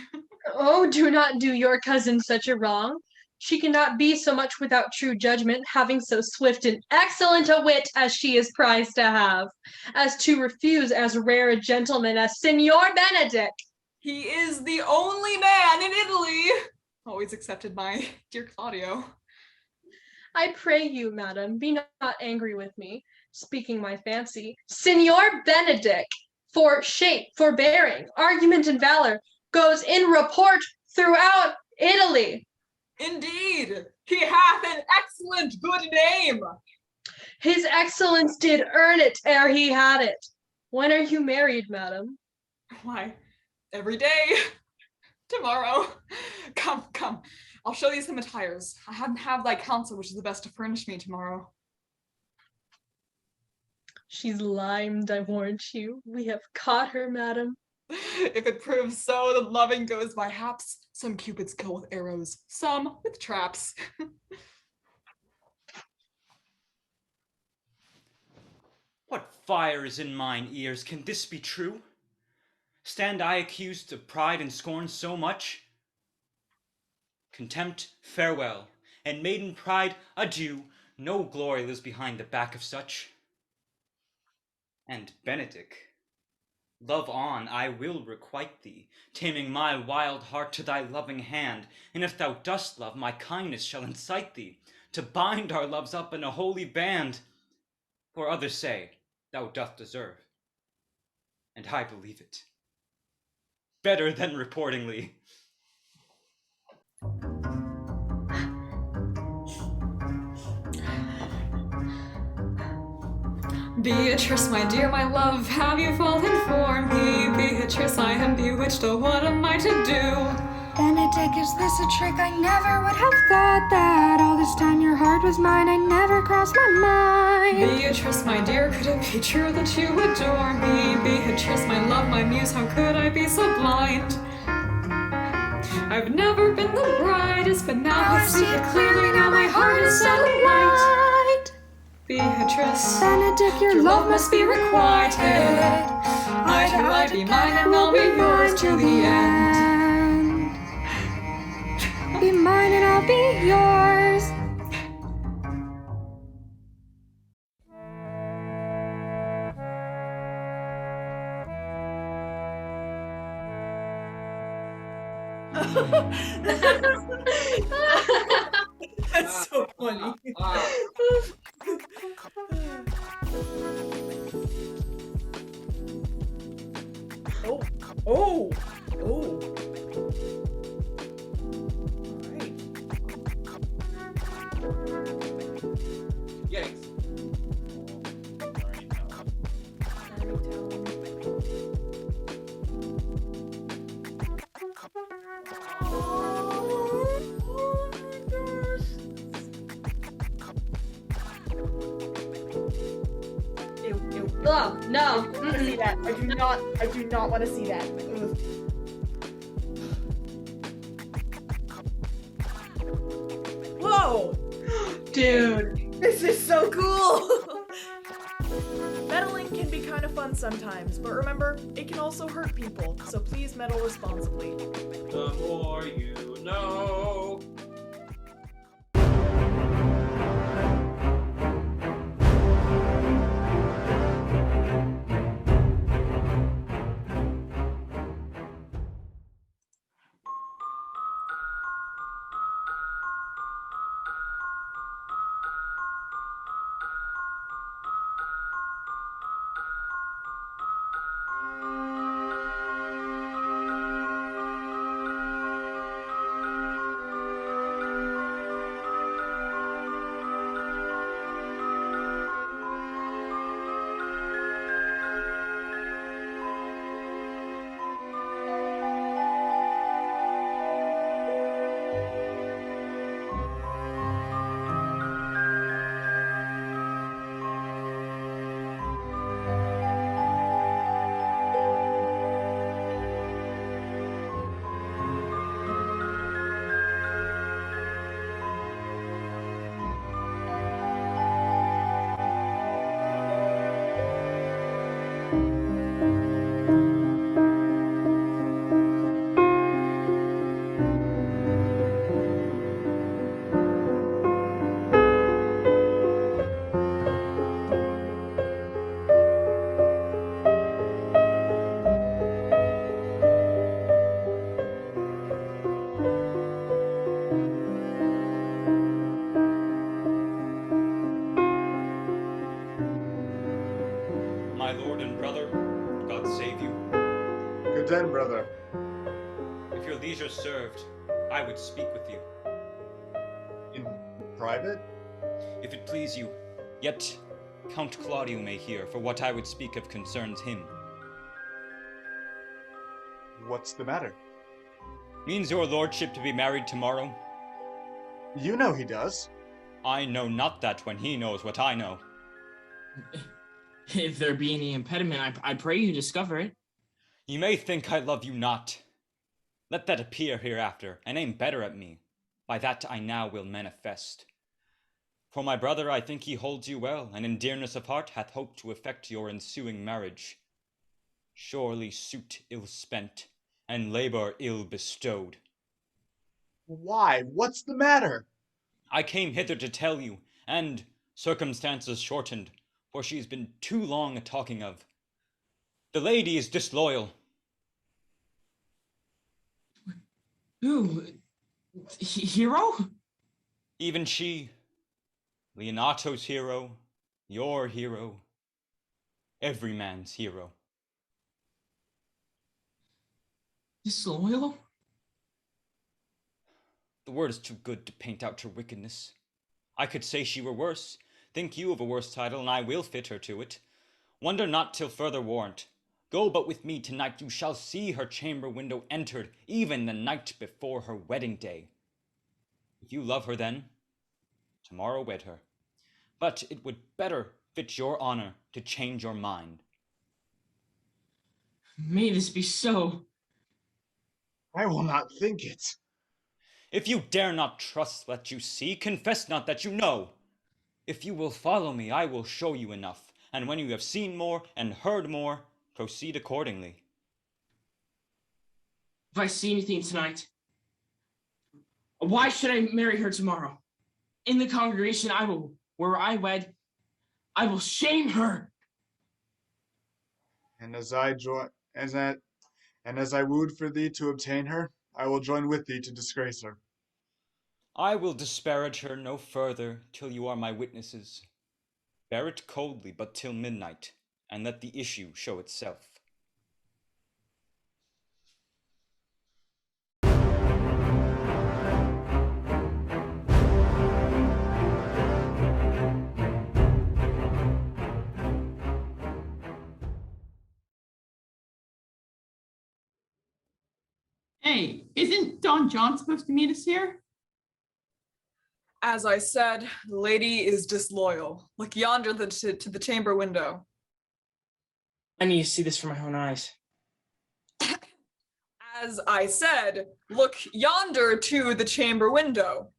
Oh, do not do your cousin such a wrong. She cannot be so much without true judgment, having so swift and excellent a wit as she is prized to have, as to refuse as rare a gentleman as Signor Benedick. He is the only man in Italy. Always accepted my dear Claudio. I pray you, madam, be not angry with me, speaking my fancy. Signor Benedick, for shape, for bearing, argument, and valor, goes in report throughout Italy. Indeed, he hath an excellent good name. His excellence did earn it ere he had it. When are you married, madam? Why, every day. Tomorrow. Come. I'll show thee some attires. I have thy counsel, which is the best to furnish me tomorrow. She's limed, I warrant you. We have caught her, madam. If it proves so, the loving goes by haps. Some cupids kill with arrows, some with traps. What fire is in mine ears? Can this be true? Stand I accused of pride and scorn so much? Contempt, farewell, and maiden pride, adieu. No glory lives behind the back of such. And Benedick, love on, I will requite thee, taming my wild heart to thy loving hand. And if thou dost love, my kindness shall incite thee to bind our loves up in a holy band. For others say thou doth deserve, and I believe it better than reportingly. Beatrice, my dear, my love, have you fallen for me? Beatrice, I am bewitched, oh, what am I to do? Benedick, is this a trick? I never would have thought that. All this time your heart was mine, I never crossed my mind. Beatrice, my dear, could it be true that you adore me? Beatrice, my love, my muse, how could I be so blind? I've never been the brightest, but now I see it clearly, now my heart is set alight. Beatrice, Benedick, your love must be requited. I to I be mine, and I'll be yours to the end. Be mine and I'll be yours. That's so funny. Oh. Yikes. Oh, no. I don't wanna see that. I do not want to see that. Ugh. Whoa! Dude. This is so cool! Meddling can be kind of fun sometimes, but remember, it can also hurt people, so please meddle responsibly. The more you know. If your leisure served, I would speak with you. In private? If it please you. Yet Count Claudio may hear, for what I would speak of concerns him. What's the matter? Means your lordship to be married tomorrow? You know he does. I know not that when he knows what I know. If there be any impediment, I pray you discover it. You may think I love you not. Let that appear hereafter, and aim better at me. By that I now will manifest. For my brother, I think he holds you well, and in dearness of heart hath hoped to effect your ensuing marriage. Surely suit ill spent, and labour ill bestowed. Why? What's the matter? I came hither to tell you, and circumstances shortened, for she's been too long a talking of. The lady is disloyal. Who? Hero? Even she. Leonato's hero, your hero, every man's hero. Disloyal? The word is too good to paint out her wickedness. I could say she were worse. Think you of a worse title, and I will fit her to it. Wonder not till further warrant. Go but with me tonight, you shall see her chamber window entered, even the night before her wedding day. If you love her then, tomorrow wed her. But it would better fit your honor to change your mind. May this be so. I will not think it. If you dare not trust what you see, confess not that you know. If you will follow me, I will show you enough, and when you have seen more and heard more, proceed accordingly. If I see anything tonight, why should I marry her tomorrow? In the congregation where I wed, I will shame her. And as I wooed for thee to obtain her, I will join with thee to disgrace her. I will disparage her no further till you are my witnesses. Bear it coldly but till midnight, and let the issue show itself. Hey, isn't Don John supposed to meet us here? As I said, the lady is disloyal. Look yonder to the chamber window. I need to see this for my own eyes. As I said, look yonder to the chamber window.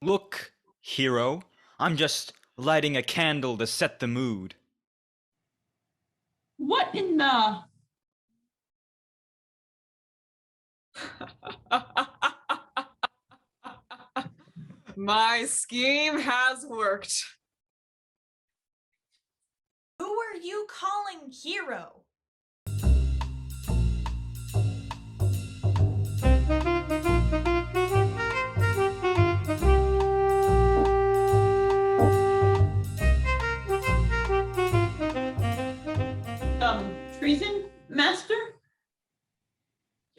Look, hero, I'm just lighting a candle to set the mood. What in the... My scheme has worked. Who are you calling hero? Treason, master?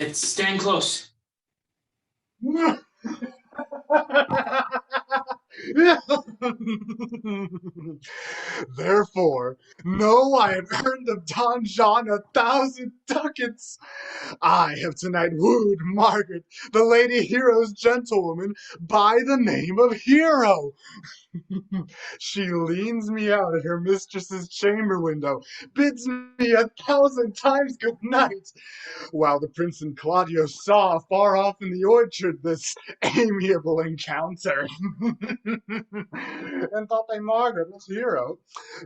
Let's stand close. Therefore, know I have earned of Don John 1,000 ducats. I have tonight wooed Margaret, the lady hero's gentlewoman, by the name of Hero. She leans me out at her mistress's chamber window, bids me 1,000 times good night, while the prince and Claudio saw far off in the orchard this amiable encounter, and thought they Margaret was Hero.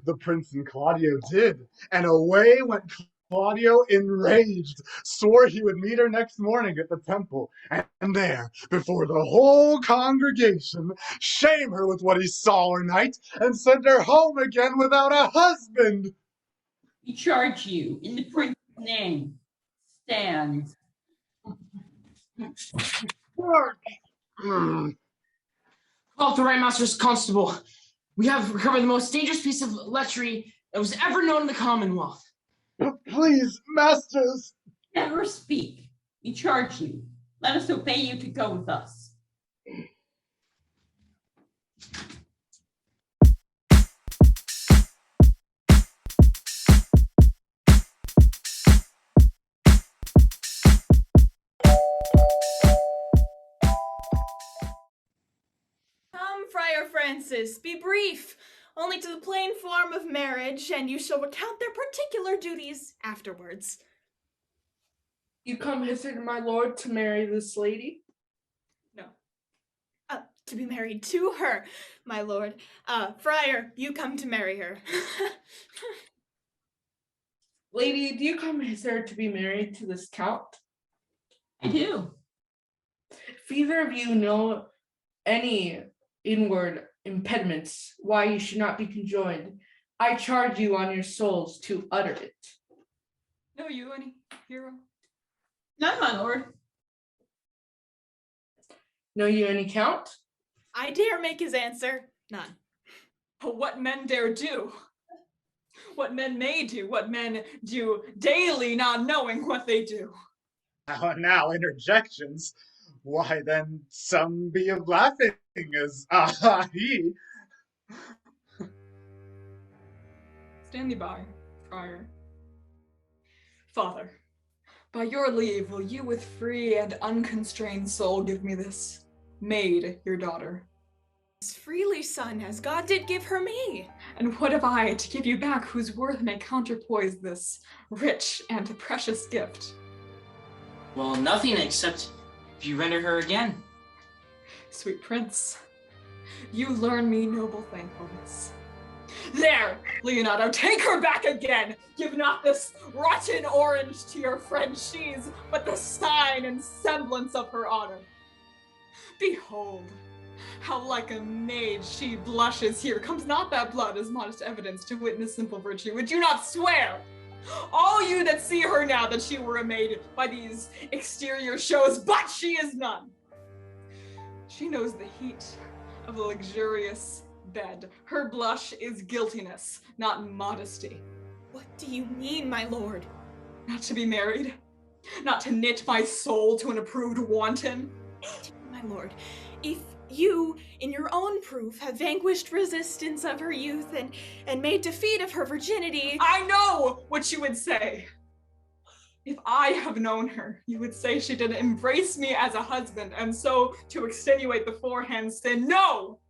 The prince and Claudio did, and away went Claudio, enraged, swore he would meet her next morning at the temple, and there, before the whole congregation, shame her with what he saw her night, and send her home again without a husband. We charge you in the prince's name. Stand. Call the right master's constable. We have recovered the most dangerous piece of lechery that was ever known in the Commonwealth. Please, masters. Never speak. We charge you. Let us obey you to go with us. Come, Friar Francis, be brief. Only to the plain form of marriage, and you shall recount their particular duties afterwards. You come hither, my lord, to marry this lady? No. To be married to her, my lord. Friar, you come to marry her. Lady, do you come hither to be married to this count? I do. If either of you know any inward impediments why you should not be conjoined, I charge you on your souls to utter it. Know you any, hero? None, my lord. Know you any count? I dare make his answer. None. What men dare do? What men may do, what men do daily, not knowing what they do. Now, interjections. Why then, some be of laughing as he. Stand thee by, friar. Father, by your leave, will you with free and unconstrained soul give me this maid, your daughter? As freely, son, as God did give her me. And what have I to give you back whose worth may counterpoise this rich and precious gift? Well, nothing except if you render her again. Sweet prince, you learn me noble thankfulness. There, Leonardo, take her back again! Give not this rotten orange to your friend she's, but the sign and semblance of her honor. Behold, how like a maid she blushes here. Comes not that blood as modest evidence to witness simple virtue? Would you not swear, all you that see her now, that she were a maid by these exterior shows, but she is none? She knows the heat of a luxurious bed. Her blush is guiltiness, not modesty. What do you mean, my lord? Not to be married? Not to knit my soul to an approved wanton? My lord, if you, in your own proof, have vanquished resistance of her youth and made defeat of her virginity— I know what you would say! If I have known her, you would say she did embrace me as a husband, and so to extenuate the forehand sin. No!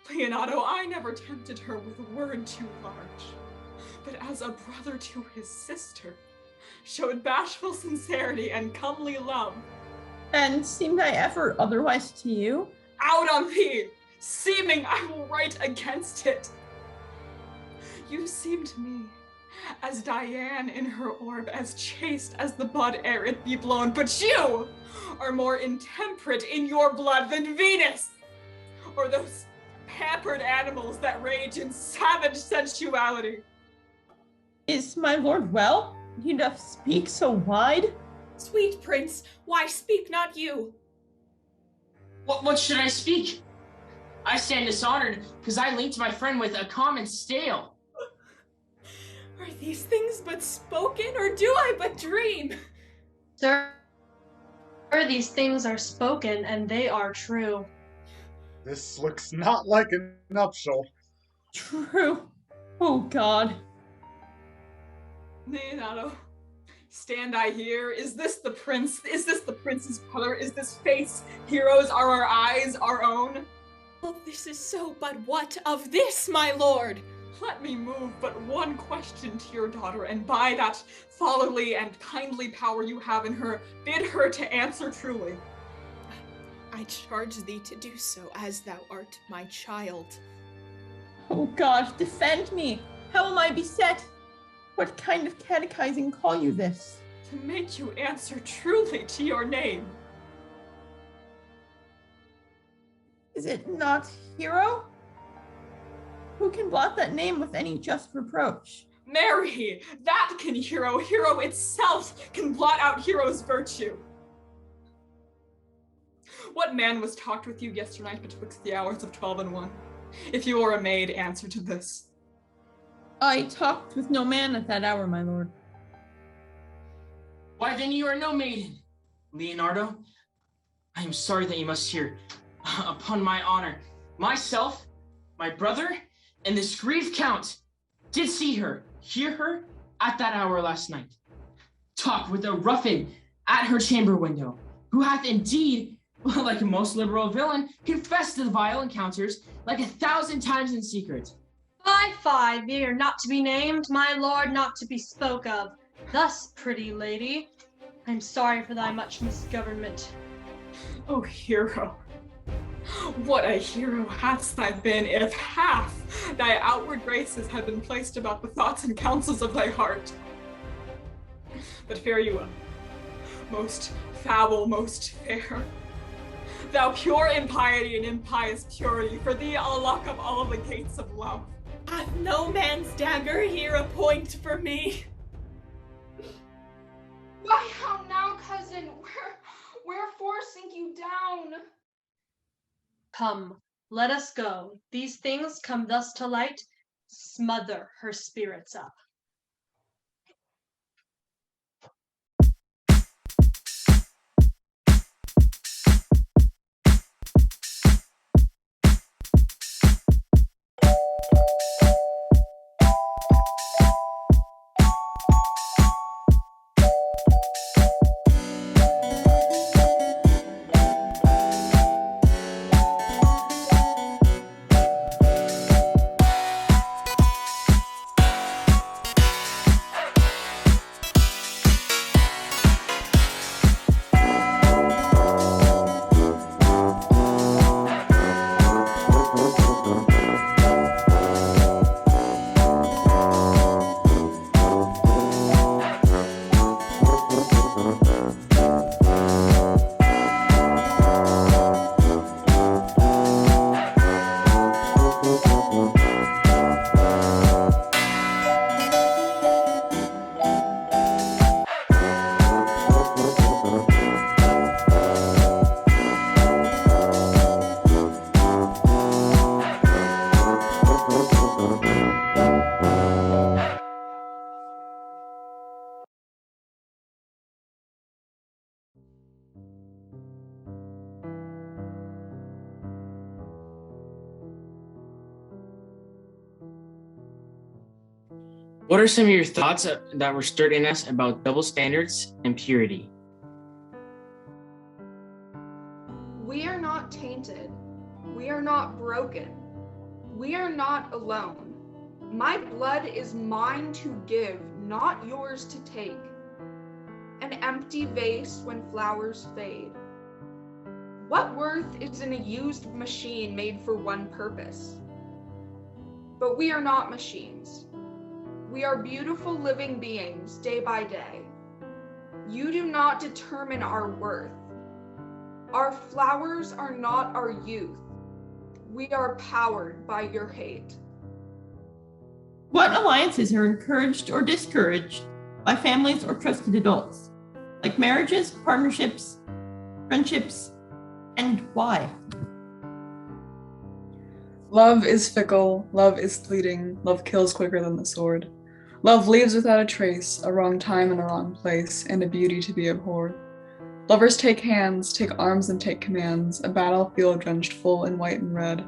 Leonardo, I never tempted her with a word too large, but as a brother to his sister, showed bashful sincerity and comely love. And seemed I ever otherwise to you? Out on thee! Seeming I will write against it. You seem to me as Diane in her orb, as chaste as the bud ere it be blown, but you are more intemperate in your blood than Venus, or those pampered animals that rage in savage sensuality. Is my lord well? He doth speak so wide? Sweet prince, why speak not you? What should I speak? I stand dishonored because I linked my friend with a common stale. Are these things but spoken, or do I but dream? Sir, these things are spoken, and they are true. This looks not like a nuptial. True. Oh God. Leonardo, stand I here? Is this the prince? Is this the prince's brother? Is this face heroes? Are our eyes our own? Oh, this is so, but what of this, my lord? Let me move but one question to your daughter, and by that fatherly and kindly power you have in her, bid her to answer truly. I charge thee to do so, as thou art my child. Oh God, defend me! How am I beset? What kind of catechizing call you this? To make you answer truly to your name. Is it not Hero? Who can blot that name with any just reproach? Mary, that can Hero. Hero itself can blot out Hero's virtue. What man was talked with you yesternight betwixt the hours of 12 and 1? If you are a maid, answer to this. I talked with no man at that hour, my lord. Why then you are no maiden. Leonardo, I am sorry that you must hear. Upon my honor, myself, my brother, and this grieved count did see her, hear her at that hour last night. Talk with a ruffian at her chamber window, who hath indeed, like a most liberal villain, confessed to the vile encounters like 1,000 times in secret. Fie, ye are not to be named, my lord not to be spoke of. Thus, pretty lady, I'm sorry for thy much misgovernment. Oh, hero, what a hero hadst thou been if half thy outward graces had been placed about the thoughts and counsels of thy heart. But fare you well, most foul, most fair. Thou pure impiety and impious purity, for thee I'll lock up all of the gates of love. Hath no man's dagger here a point for me? Why, how now, cousin? Wherefore sink you down? Come, let us go. These things come thus to light, smother her spirits up. What are some of your thoughts that were stirred in us about double standards and purity? We are not tainted. We are not broken. We are not alone. My blood is mine to give, not yours to take. An empty vase when flowers fade. What worth is in a used machine made for one purpose? But we are not machines. We are beautiful living beings day by day. You do not determine our worth. Our flowers are not our youth. We are powered by your hate. What alliances are encouraged or discouraged by families or trusted adults, like marriages, partnerships, friendships, and why? Love is fickle, love is fleeting, love kills quicker than the sword. Love leaves without a trace, a wrong time and a wrong place, and a beauty to be abhorred. Lovers take hands, take arms and take commands, a battlefield drenched full in white and red.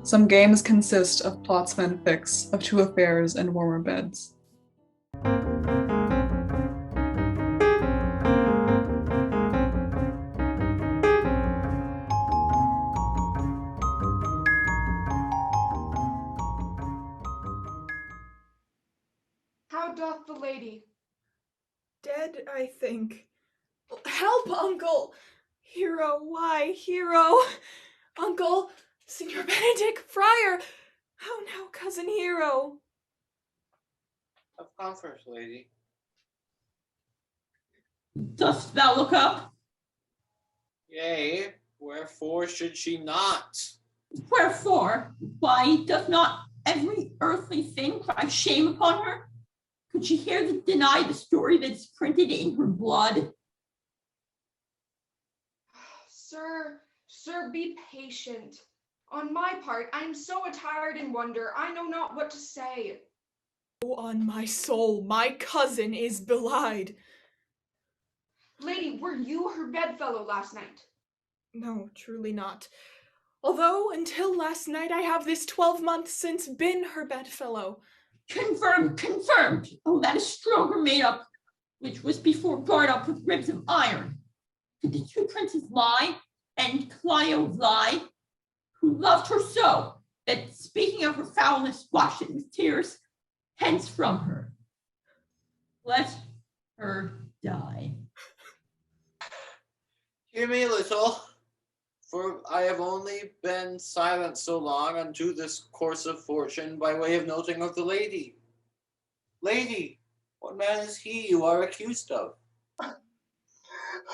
Some games consist of plots men fix, of two affairs and warmer beds. How doth the lady? Dead, I think. Help, uncle! Hero, why, hero? Uncle, Signor Benedick, friar! How now, cousin Hero? Have comfort, lady. Dost thou look up? Yea, wherefore should she not? Wherefore? Why, doth not every earthly thing cry shame upon her? Could she deny the story that's printed in her blood? Sir, be patient. On my part, I am so attired in wonder, I know not what to say. Oh, on my soul, my cousin is belied. Lady, were you her bedfellow last night? No, truly not. Although, until last night, I have this 12 months since been her bedfellow. Confirmed. Oh, that is stronger made up, which was before barred up with ribs of iron. Did the two princes lie, and Claudio lie, who loved her so, that speaking of her foulness, washed it with tears, hence from her. Let her die. Hear me a little, for I have only been silent so long unto this course of fortune by way of noting of the lady. Lady, what man is he you are accused of?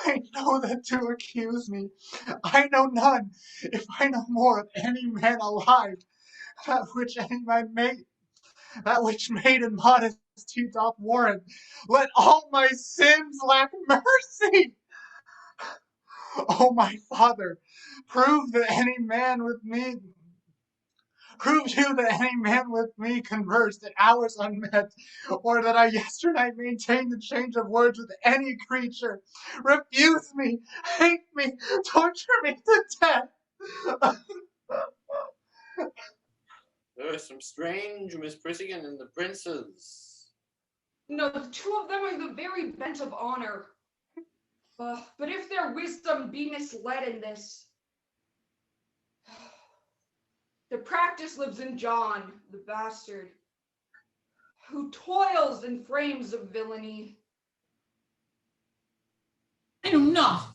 I know that to accuse me. I know none. If I know more of any man alive, that which maiden modesty doth warrant, let all my sins lack mercy. O my father, prove you that any man with me conversed at hours unmet, or that I yesternight maintained the change of words with any creature. Refuse me, hate me, torture me to death. There is some strange misprision in the princes. No, the two of them are the very bent of honor. But if their wisdom be misled in this, the practice lives in John, the bastard, who toils in frames of villainy. I know not.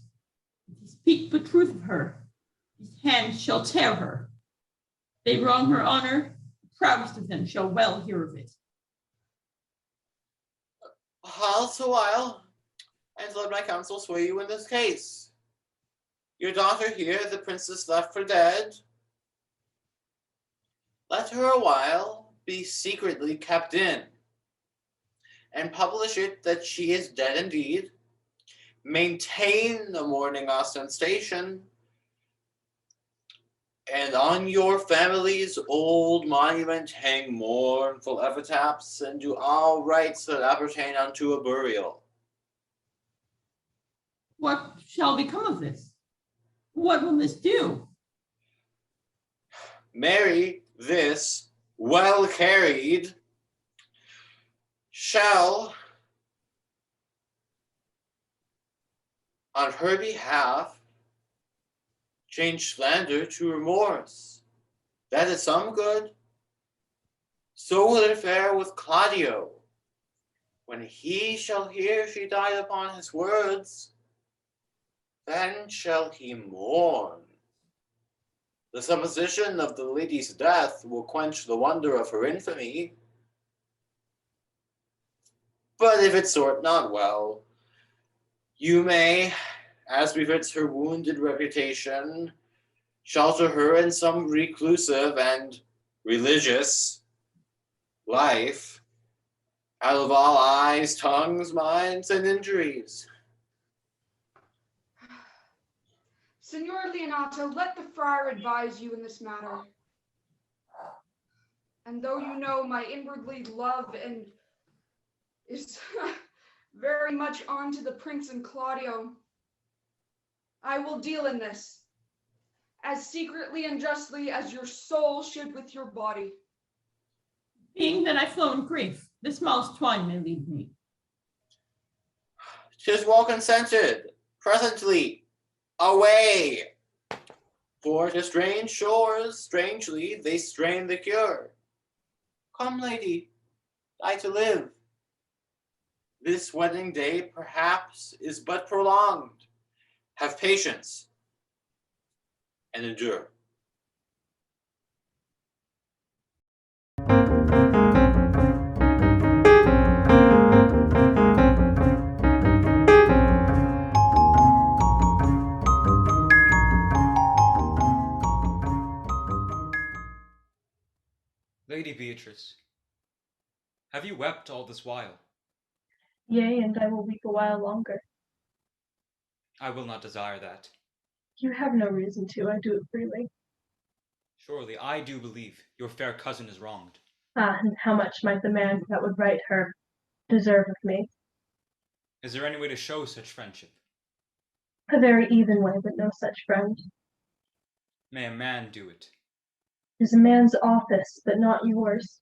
If he speak but truth of her, his hands shall tear her. They wrong her honor, the proudest of them shall well hear of it. Howsowhile, and let my counsel sway you in this case. Your daughter here, the princess left for dead. Let her a while be secretly kept in, and publish it that she is dead indeed. Maintain the mourning ostentation, and on your family's old monument hang mournful epitaphs, and do all rites that appertain unto a burial. What shall become of this? What will this do? Mary, this, well carried, shall, on her behalf, change slander to remorse. That is some good. So will it fare with Claudio. When he shall hear she died upon his words, then shall he mourn. The supposition of the lady's death will quench the wonder of her infamy. But if it sort not well, you may, as befits her wounded reputation, shelter her in some reclusive and religious life, out of all eyes, tongues, minds, and injuries. Signor Leonato, let the friar advise you in this matter. And though you know my inwardly love and is very much on to the prince and Claudio, I will deal in this as secretly and justly as your soul should with your body. Being that I flow in grief, the smallest twine may lead me. 'Tis well consented. Presently, away! For to strange shores, strangely, they strain the cure. Come, lady, die to live. This wedding day, perhaps, is but prolonged. Have patience and endure. Lady Beatrice, have you wept all this while? Yea, and I will weep a while longer. I will not desire that. You have no reason to, I do it freely. Surely I do believe your fair cousin is wronged. Ah, and how much might the man that would write her deserve of me? Is there any way to show such friendship? A very even way, but no such friend. May a man do it. It is a man's office, but not yours.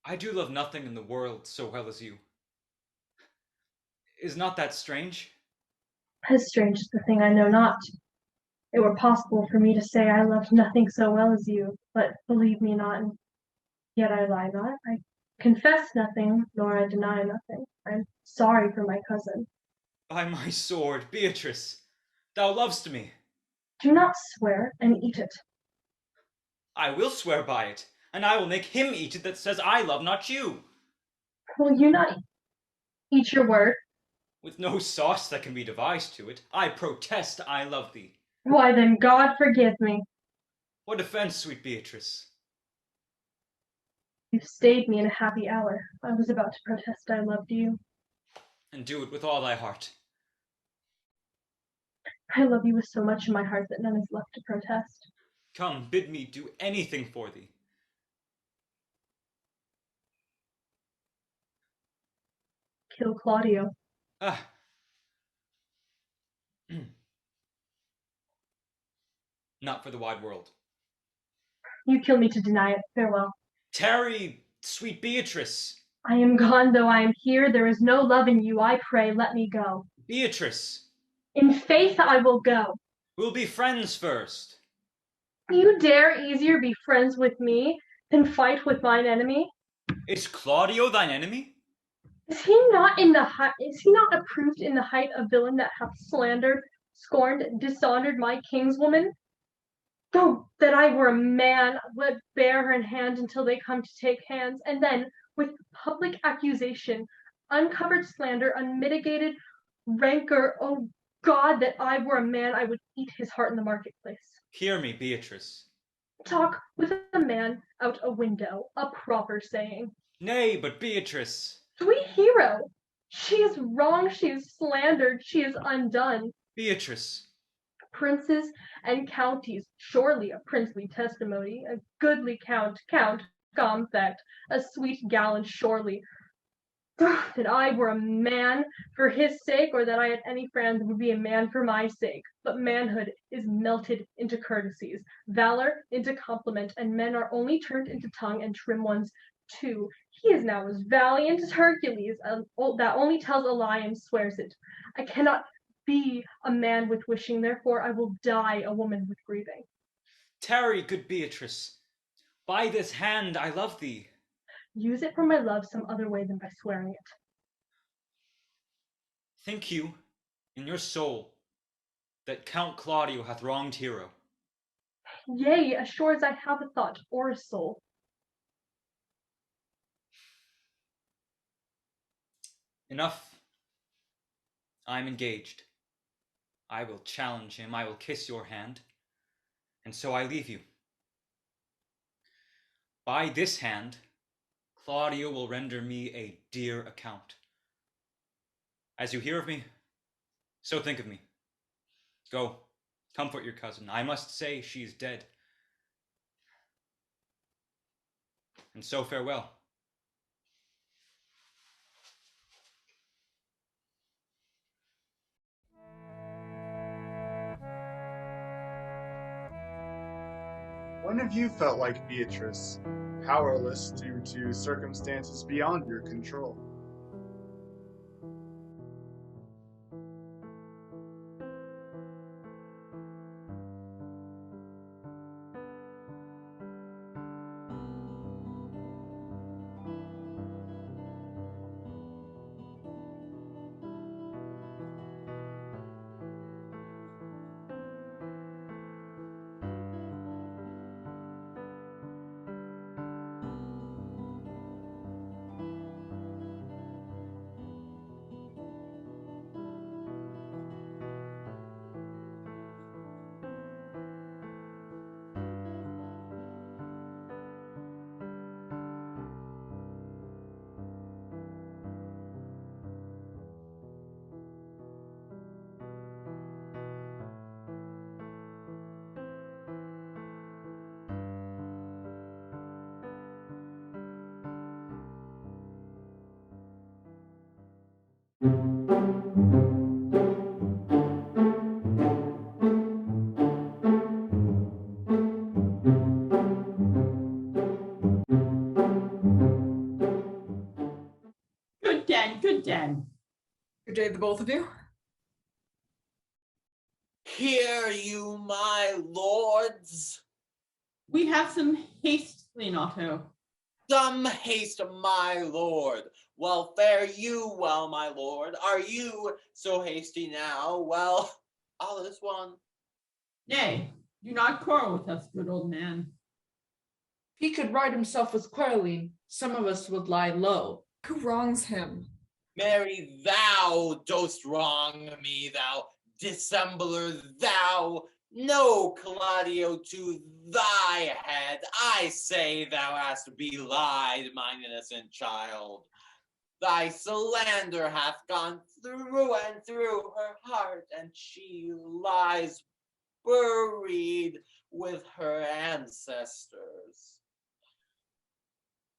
I do love nothing in the world so well as you. Is not that strange? As strange as the thing I know not. It were possible for me to say I loved nothing so well as you, but believe me not, and yet I lie not. I confess nothing, nor I deny nothing. I am sorry for my cousin. By my sword, Beatrice, thou lovest me. Do not swear and eat it. I will swear by it, and I will make him eat it that says I love not you. Will you not eat your word? With no sauce that can be devised to it, I protest I love thee. Why then, God forgive me. What offense, sweet Beatrice? You stayed me in a happy hour. I was about to protest I loved you. And do it with all thy heart. I love you with so much in my heart that none is left to protest. Come, bid me do anything for thee. Kill Claudio. Ah. Not for the wide world. You kill me to deny it. Farewell. Tarry, sweet Beatrice. I am gone, though I am here. There is no love in you. I pray, let me go. Beatrice. In faith, I will go. We'll be friends first. You dare easier be friends with me than fight with mine enemy? Is Claudio thine enemy? Is he not approved in the height a villain that hath slandered, scorned, dishonored my kinswoman? Oh, that I were a man, would bear her in hand until they come to take hands, and then, with public accusation, uncovered slander, unmitigated rancor, oh God, that I were a man, I would eat his heart in the marketplace. Hear me, Beatrice. Talk with a man out a window, a proper saying. Nay, but Beatrice. Sweet hero, she is wrong, she is slandered, she is undone. Beatrice. Princes and counties, surely a princely testimony, a goodly count, compact, a sweet gallant, surely. That I were a man for his sake, or that I had any friend would be a man for my sake. But manhood is melted into courtesies, valor into compliment, and men are only turned into tongue and trim ones too. He is now as valiant as Hercules, that only tells a lie and swears it. I cannot be a man with wishing, therefore I will die a woman with grieving. Tarry, good Beatrice. By this hand I love thee. Use it for my love some other way than by swearing it. Think you, in your soul, that Count Claudio hath wronged Hero? Yea, as sure as I have a thought or a soul. Enough. I am engaged. I will challenge him, I will kiss your hand, and so I leave you. By this hand, Claudio will render me a dear account. As you hear of me, so think of me. Go, comfort your cousin. I must say she is dead. And so farewell. When have you felt like Beatrice, powerless due to circumstances beyond your control? Good day, the both of you. Hear you, my lords. We have some haste, Leonato. Some haste, my lord. Well, fare you well, my lord. Are you so hasty now? Well, all is one. Nay, do not quarrel with us, good old man. If he could right himself with quarreling, some of us would lie low. Who wrongs him? Mary, thou dost wrong me, thou dissembler, thou. No, Claudio, to thy head, I say thou hast belied mine innocent child. Thy slander hath gone through and through her heart, and she lies buried with her ancestors.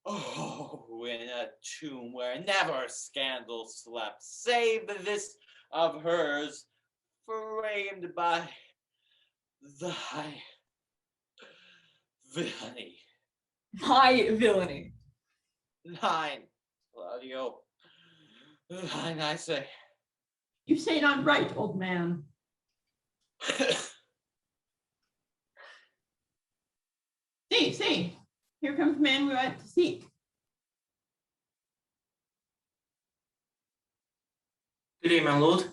Oh, in a tomb where never scandal slept, save this of hers, framed by thy villainy. My villainy. Thine, Claudio. Thine, I say. You say not right, old man. See, here comes the man we went to seek. Good day, my lord.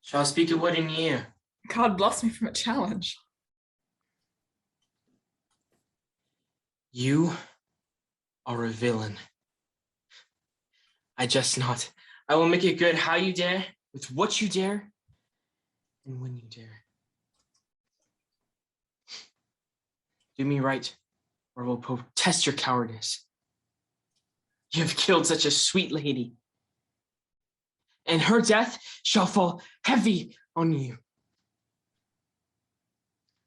Shall I speak a word in your ear? God bless me from a challenge. You are a villain. I jest not. I will make it good how you dare, with what you dare, and when you dare. Do me right, or I will protest your cowardice. You have killed such a sweet lady, and her death shall fall heavy on you.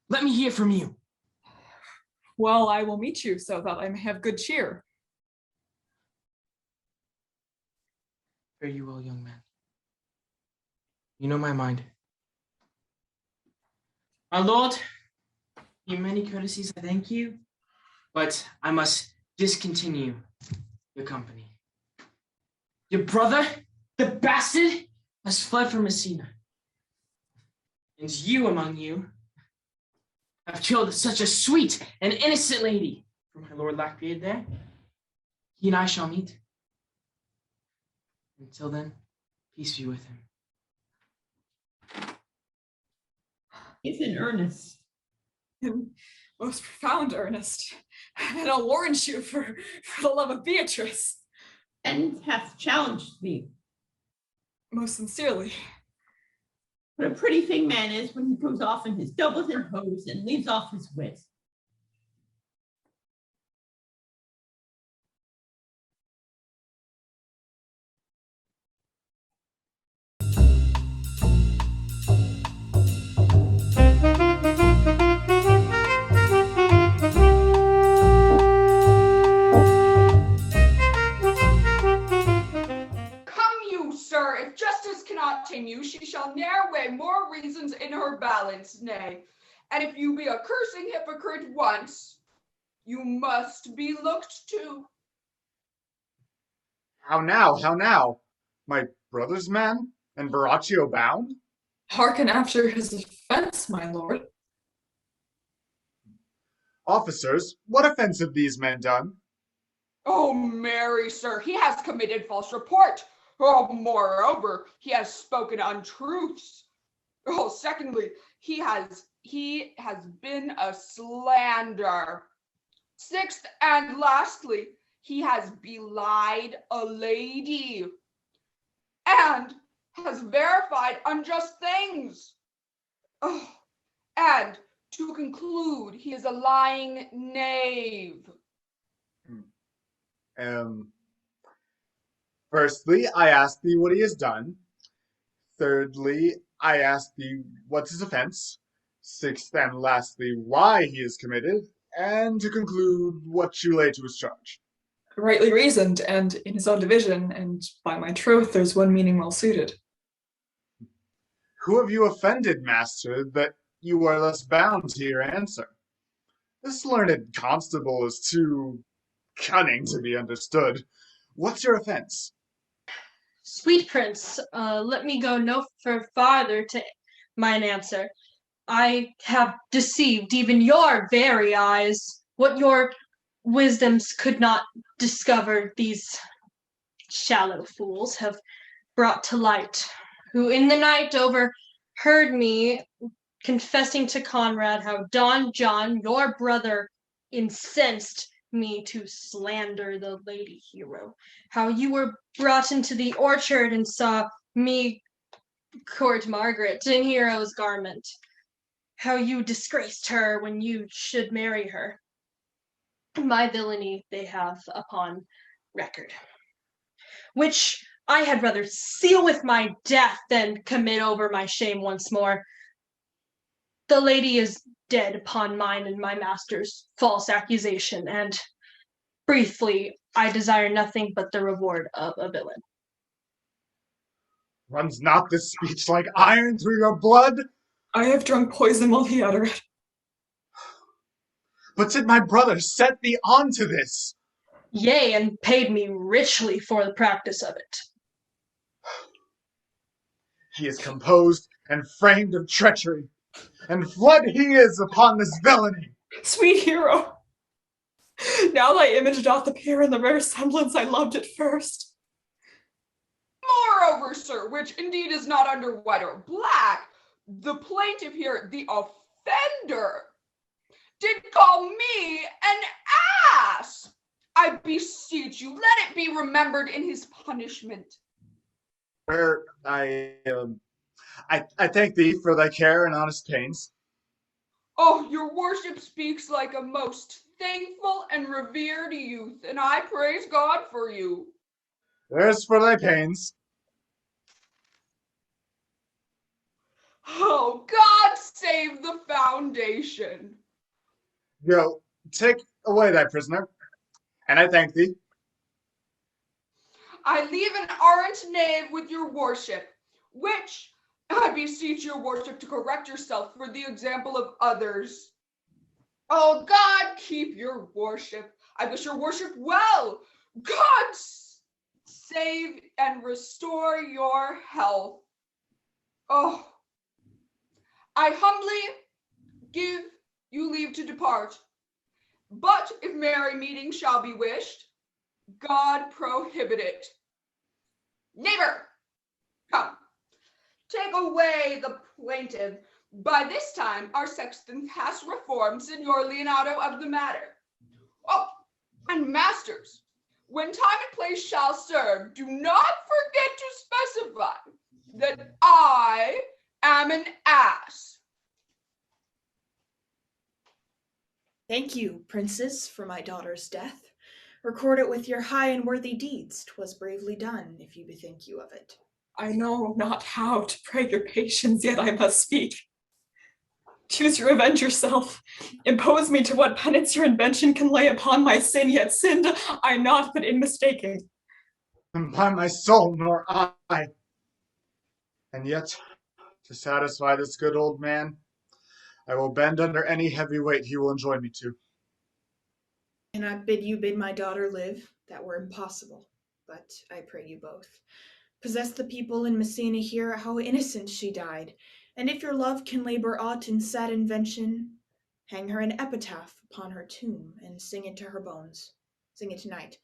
Let me hear from you. Well, I will meet you so that I may have good cheer. Fare you well, young man. You know my mind. My lord, in many courtesies I thank you, but I must discontinue your company. Your brother, the bastard, has fled from Messina. And you among you have killed such a sweet and innocent lady. For my lord Lackbeard there, he and I shall meet. Until then, peace be with him. He's in earnest. In most profound earnest. And I'll warrant you for the love of Beatrice. And hath challenged thee. Most sincerely. What a pretty thing man is when he goes off in his doubles and hose and leaves off his wit. If justice cannot tame you, she shall ne'er weigh more reasons in her balance, nay. And if you be a cursing hypocrite once, you must be looked to. How now, how now? My brother's man, and Borachio bound? Hearken after his offense, my lord. Officers, what offense have these men done? Oh, marry, sir, he has committed false report. Oh, moreover, he has spoken untruths. Oh, secondly, he has been a slander. Sixth and lastly, he has belied a lady and has verified unjust things. Oh, and to conclude, he is a lying knave. Firstly, I ask thee what he has done. Thirdly, I ask thee what's his offense. Sixth and lastly, why he is committed. And to conclude, what you lay to his charge. Rightly reasoned, and in his own division, and by my troth, there's one meaning well suited. Who have you offended, master, that you are thus bound to your answer? This learned constable is too cunning to be understood. What's your offense? Sweet prince, let me go no farther to mine answer. I have deceived even your very eyes. What your wisdoms could not discover, these shallow fools have brought to light, who in the night overheard me confessing to Conrad how Don John, your brother, incensed me to slander the lady hero, how you were brought into the orchard and saw me court Margaret in hero's garment, how you disgraced her when you should marry her. My villainy they have upon record, which I had rather seal with my death than commit over my shame once more. The lady is dead upon mine and my master's false accusation, and briefly, I desire nothing but the reward of a villain. Runs not this speech like iron through your blood? I have drunk poison while he uttered it. But did my brother set thee on to this? Yea, and paid me richly for the practice of it. He is composed and framed of treachery, and fled he is upon this villainy. Sweet hero, now thy image doth appear in the rare semblance I loved at first. Moreover, sir, which indeed is not under white or black, the plaintiff here, the offender, did call me an ass. I beseech you, let it be remembered in his punishment. Where I thank thee for thy care and honest pains. Oh, your worship speaks like a most thankful and revered youth, and I praise God for you. There's for thy pains. Oh, God save the foundation. Go, take away thy prisoner, and I thank thee. I leave an arrant knave with your worship, which I beseech your worship to correct yourself for the example of others. Oh, God, keep your worship. I wish your worship well. God save and restore your health. Oh, I humbly give you leave to depart. But if merry meeting shall be wished, God prohibit it. Neighbor, come, take away the plaintiff. By this time, our sexton has reformed Signor Leonardo of the matter. Oh, and masters, when time and place shall serve, do not forget to specify that I am an ass. Thank you, princes, for my daughter's death. Record it with your high and worthy deeds. 'Twas bravely done, if you bethink you of it. I know not how to pray your patience, yet I must speak. Choose your revenge yourself. Impose me to what penance your invention can lay upon my sin, yet sinned I not but in mistaking. And by my soul, nor I. And yet, to satisfy this good old man, I will bend under any heavy weight he will enjoin me to. And I bid you bid my daughter live? That were impossible. But I pray you both. Possess the people in Messina hear how innocent she died, and if your love can labor aught in sad invention, hang her an epitaph upon her tomb, and sing it to her bones. Sing it tonight.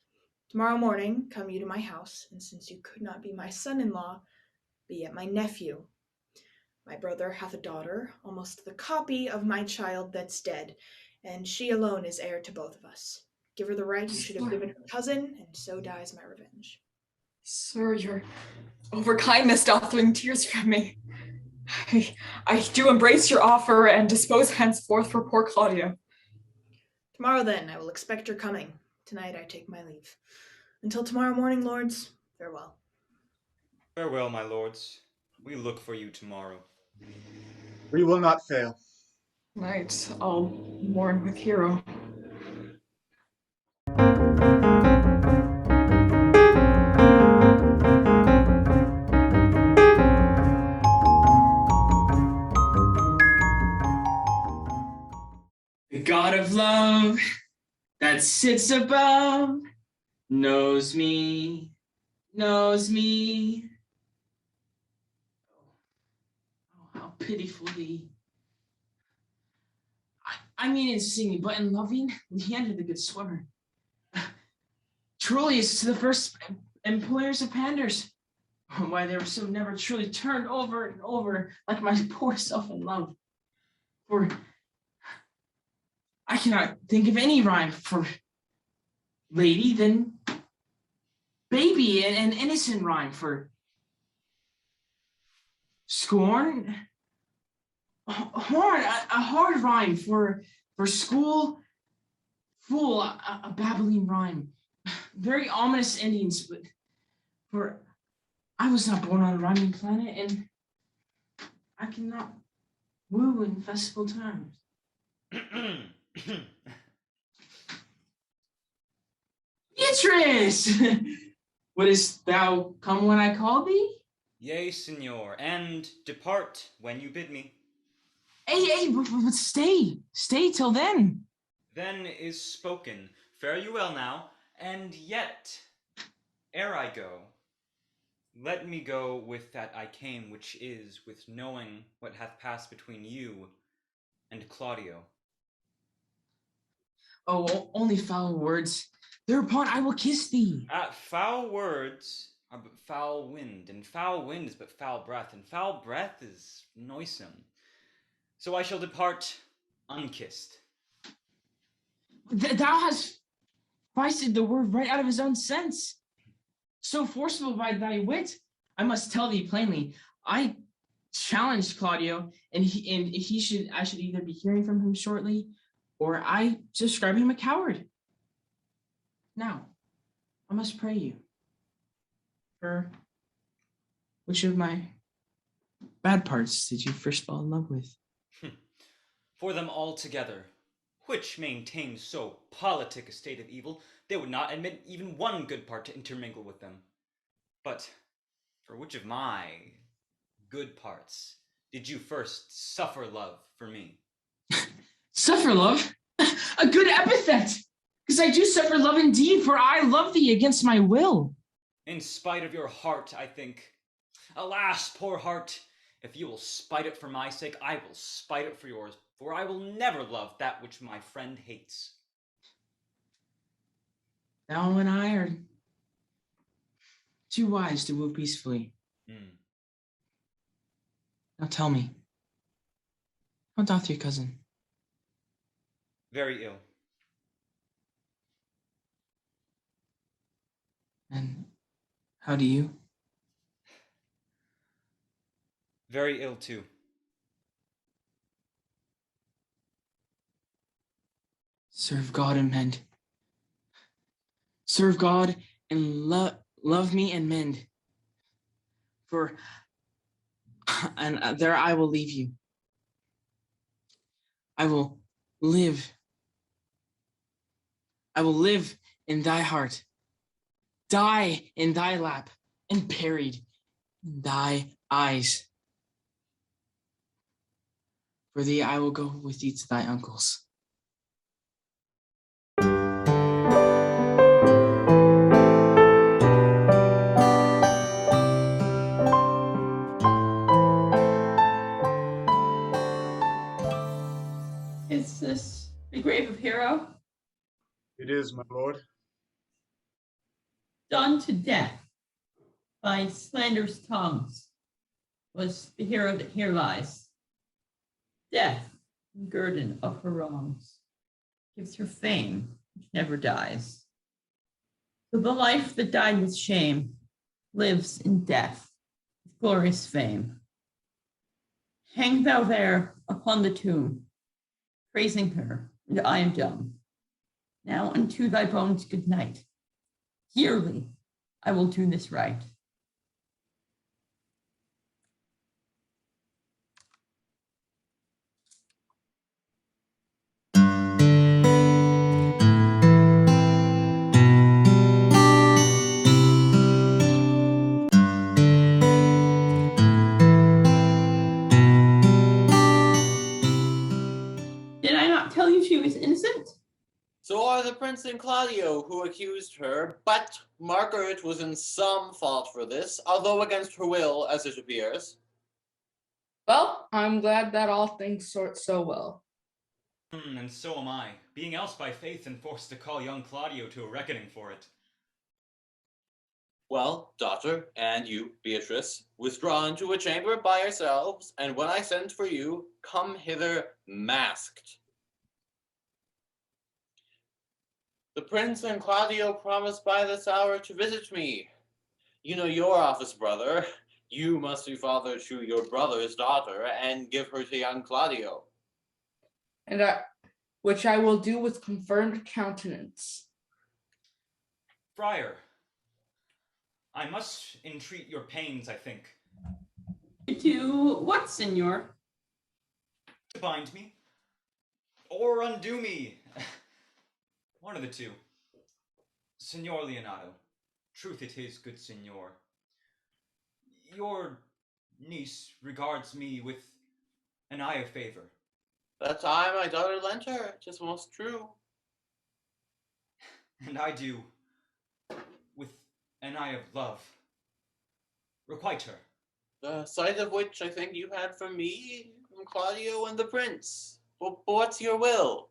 Tomorrow morning come you to my house, and since you could not be my son-in-law, be yet my nephew. My brother hath a daughter, almost the copy of my child that's dead, and she alone is heir to both of us. Give her the right you should have given her cousin, and so dies my revenge. Sir, your overkindness doth wring tears from me. I do embrace your offer and dispose henceforth for poor Claudio. Tomorrow then, I will expect your coming. Tonight I take my leave. Until tomorrow morning, lords, farewell. Farewell, my lords. We look for you tomorrow. We will not fail. Night, I'll mourn with Hero. The God of love that sits above knows me, knows me. Oh, how pitiful thee. I mean in singing, but in loving, Leander the good swimmer. Truly is to the first employers of panders. Why they were so never truly turned over and over like my poor self in love. For I cannot think of any rhyme for lady than baby, and an innocent rhyme for scorn. Horn, a hard rhyme for school. Fool, a babbling rhyme. Very ominous endings, but for I was not born on a rhyming planet, and I cannot woo in festival times. Beatrice! Wouldst thou come when I call thee? Yea, Signor, and depart when you bid me. But stay till then. Then is spoken. Fare you well now, and yet, ere I go, let me go with that I came, which is with knowing what hath passed between you and Claudio. Oh, only foul words. Thereupon I will kiss thee. Foul words are but foul wind, and foul wind is but foul breath, and foul breath is noisome. So I shall depart unkissed. Thou hast feisted the word right out of his own sense. So forcible by thy wit, I must tell thee plainly, I challenged Claudio, and I should either be hearing from him shortly, or I describe him a coward. Now, I must pray you, for which of my bad parts did you first fall in love with? For them all together, which maintain so politic a state of evil, they would not admit even one good part to intermingle with them. But for which of my good parts did you first suffer love for me? Suffer love? A good epithet! Because I do suffer love indeed, for I love thee against my will. In spite of your heart, I think. Alas, poor heart, if you will spite it for my sake, I will spite it for yours, for I will never love that which my friend hates. Thou and I are too wise to woo peacefully. Now tell me, how doth your cousin? Very ill. And how do you? Very ill too. Serve God and mend. Serve God and love me and mend. And there I will leave you. I will live. I will live in thy heart, die in thy lap, and buried in thy eyes. For thee I will go with thee to thy uncle's. Is this the grave of Hero? It is, my lord. Done to death by slanderous tongues was the hero that here lies. Death, guerdon of her wrongs, gives her fame which never dies. So the life that died with shame lives in death with glorious fame. Hang thou there upon the tomb, praising her, and I am dumb. Now unto thy bones good night. Yearly I will do this right. Did I not tell you she was innocent? So are the prince and Claudio who accused her, but Margaret was in some fault for this, although against her will, as it appears. Well, I'm glad that all things sort so well. And so am I, being else by faith and forced to call young Claudio to a reckoning for it. Well, daughter, and you, Beatrice, withdraw into a chamber by yourselves, and when I send for you, come hither masked. The prince and Claudio promised by this hour to visit me. You know your office, brother. You must be father to your brother's daughter and give her to young Claudio. And which I will do with confirmed countenance. Friar, I must entreat your pains, I think. To what, senor? To bind me. Or undo me. One of the two. Signor Leonardo, truth it is, good signor. Your niece regards me with an eye of favor. That I my daughter lent her, 'tis most true. And I do, with an eye of love, requite her. The sight of which I think you had from me, from Claudio and the prince. But what's your will?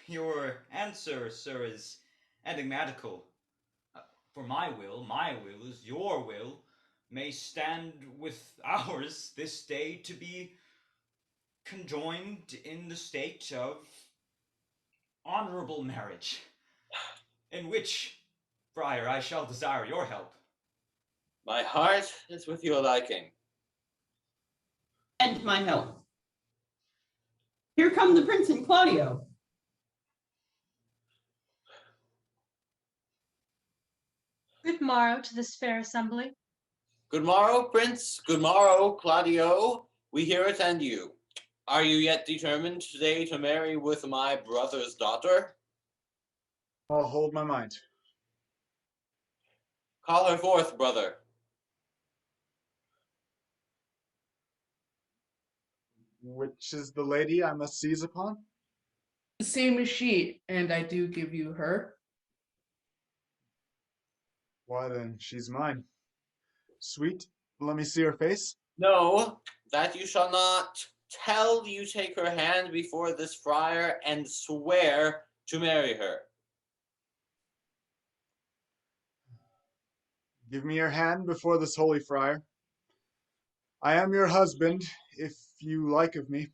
Your answer, sir, is enigmatical. For my will is your will, may stand with ours this day to be conjoined in the state of honorable marriage, in which, friar, I shall desire your help. My heart is with your liking. And my help. Here come the prince and Claudio. Good morrow to this fair assembly. Good morrow, prince. Good morrow, Claudio. We here attend you. Are you yet determined today to marry with my brother's daughter? I'll hold my mind. Call her forth, brother. Which is the lady I must seize upon? The same as she, and I do give you her. Why then, she's mine. Sweet, let me see her face. No, that you shall not, till you take her hand before this friar and swear to marry her. Give me your hand before this holy friar. I am your husband, if you like of me.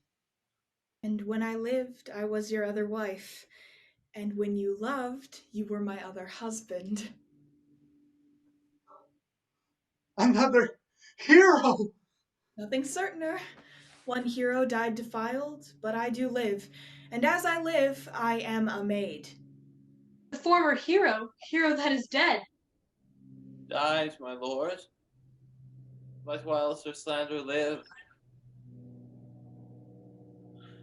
And when I lived, I was your other wife. And when you loved, you were my other husband. Another hero! Nothing certainer. One hero died defiled, but I do live. And as I live, I am a maid. The former hero that is dead. Died, my lord. But whilst her slander lived.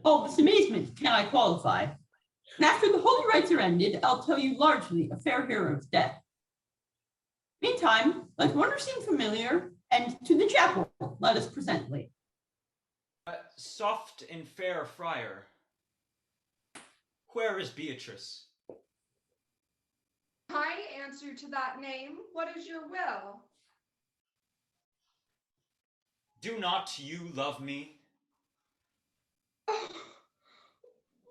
Oh, this amazement can I qualify. And after the holy rites are ended, I'll tell you largely a fair hero's death. Meantime, let wonder seem familiar, and to the chapel let us presently. Soft and fair friar, where is Beatrice? I answer to that name. What is your will? Do not you love me? Oh,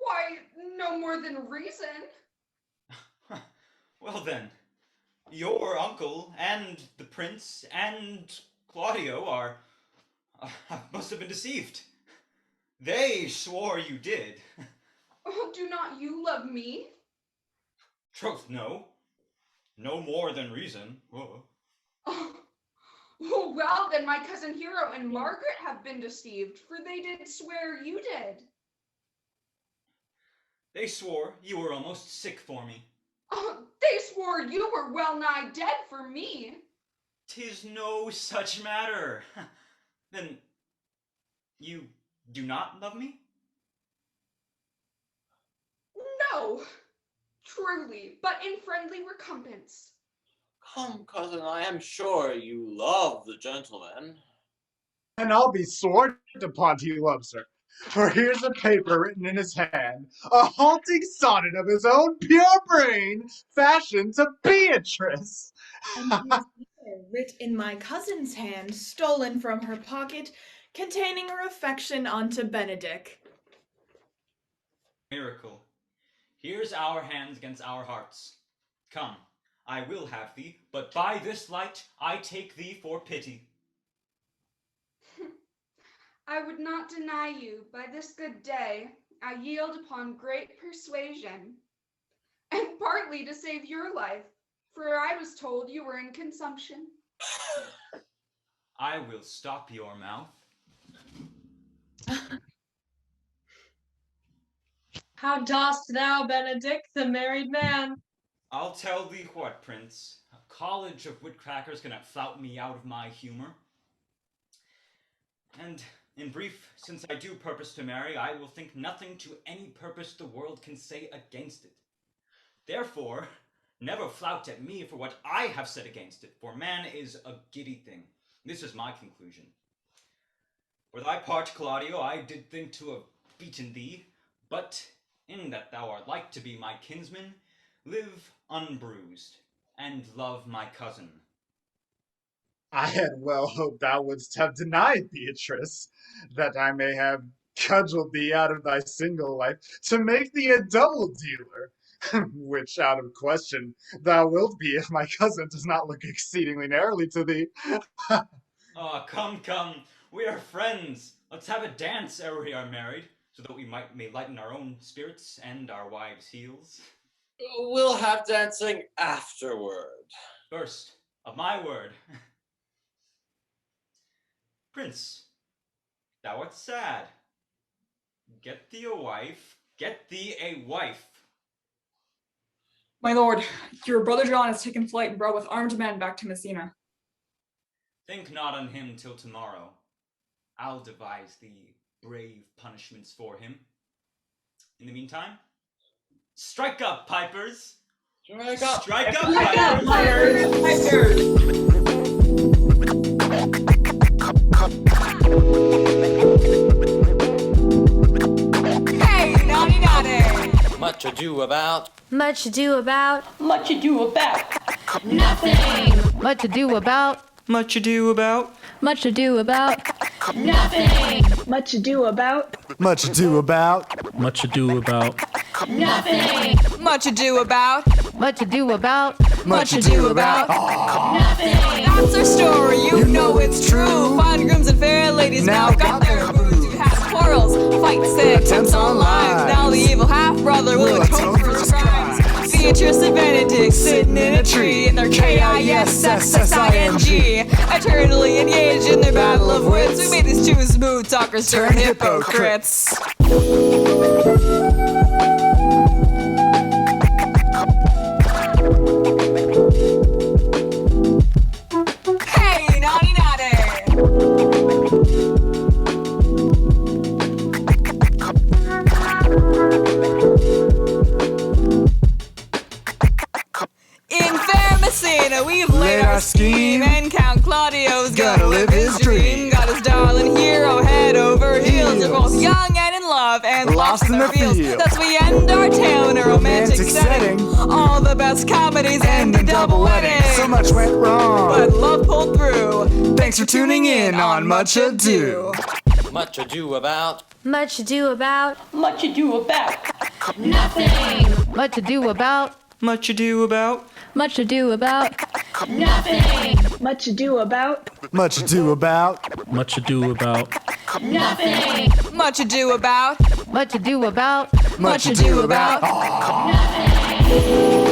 why, no more than reason. Well then, your uncle and the prince and Claudio must have been deceived. They swore you did. Oh, do not you love me? Troth, no. No more than reason. Oh, well, then my cousin Hero and Margaret have been deceived, for they did swear you did. They swore you were almost sick for me. Oh, they swore you were well nigh dead for me. 'Tis no such matter. Then you do not love me? No, truly, but in friendly recompense. Come, cousin, I am sure you love the gentleman. And I'll be sworn upon he loves her. For here's a paper written in his hand, a halting sonnet of his own pure brain, fashioned to Beatrice. And here's another writ in my cousin's hand, stolen from her pocket, containing her affection unto Benedick. Miracle. Here's our hands against our hearts. Come, I will have thee, but by this light I take thee for pity. I would not deny you. By this good day, I yield upon great persuasion, and partly to save your life, for I was told you were in consumption. I will stop your mouth. How dost thou, Benedick, the married man? I'll tell thee what, Prince. A college of witcrackers cannot flout me out of my humor. And, in brief, since I do purpose to marry, I will think nothing to any purpose the world can say against it. Therefore, never flout at me for what I have said against it, for man is a giddy thing. This is my conclusion. For thy part, Claudio, I did think to have beaten thee, but in that thou art like to be my kinsman, live unbruised, and love my cousin. I had well hoped thou wouldst have denied, Beatrice, that I may have cudgeled thee out of thy single life to make thee a double dealer, which out of question thou wilt be if my cousin does not look exceedingly narrowly to thee. Oh, come, we are friends. Let's have a dance ere we are married, so that we may lighten our own spirits and our wives' heels. We'll have dancing afterward. First, of my word. Prince, thou art sad. Get thee a wife, get thee a wife. My lord, your brother John has taken flight and brought with armed men back to Messina. Think not on him till tomorrow. I'll devise the brave punishments for him. In the meantime, strike up, pipers! Strike up! Strike up, pipers! Hey, naughty naughty! Much ado about. Much ado about. Much ado about. Nothing. Much ado about. Much ado about. Much ado about. Nothing. Much ado about. Much ado about. Much ado about. Nothing. Much ado about. Much ado about. Much ado about. Nothing. That's our story, you know it's true. Fine grooms and fair ladies now got their booze. We've had quarrels, fights, and attempts on lives. Now the evil half-brother will atone for his crimes. Beatrice and Benedick sitting in a tree in their KISSSING, eternally engaged in their battle of wits. We made these two smooth talkers turn hypocrites. Hey, naughty naughty! In fair Messina, we've laid our scheme, and Count Claudio's gonna live his dream. Got his darling hero head over heels. They're both young and in love and lost in their fields. Thus we end our tale in a romantic setting. All the best comedies end in double weddings. So much went wrong, but love pulled through. Thanks for tuning in on Much Ado. Much ado about. Much ado about. Much ado about. Nothing. Much ado about. Much ado about. Much ado about. Nothing. Much ado about. Much ado about. Much ado about. Nothing. Much ado about. Much ado about. Much ado about. Nothing.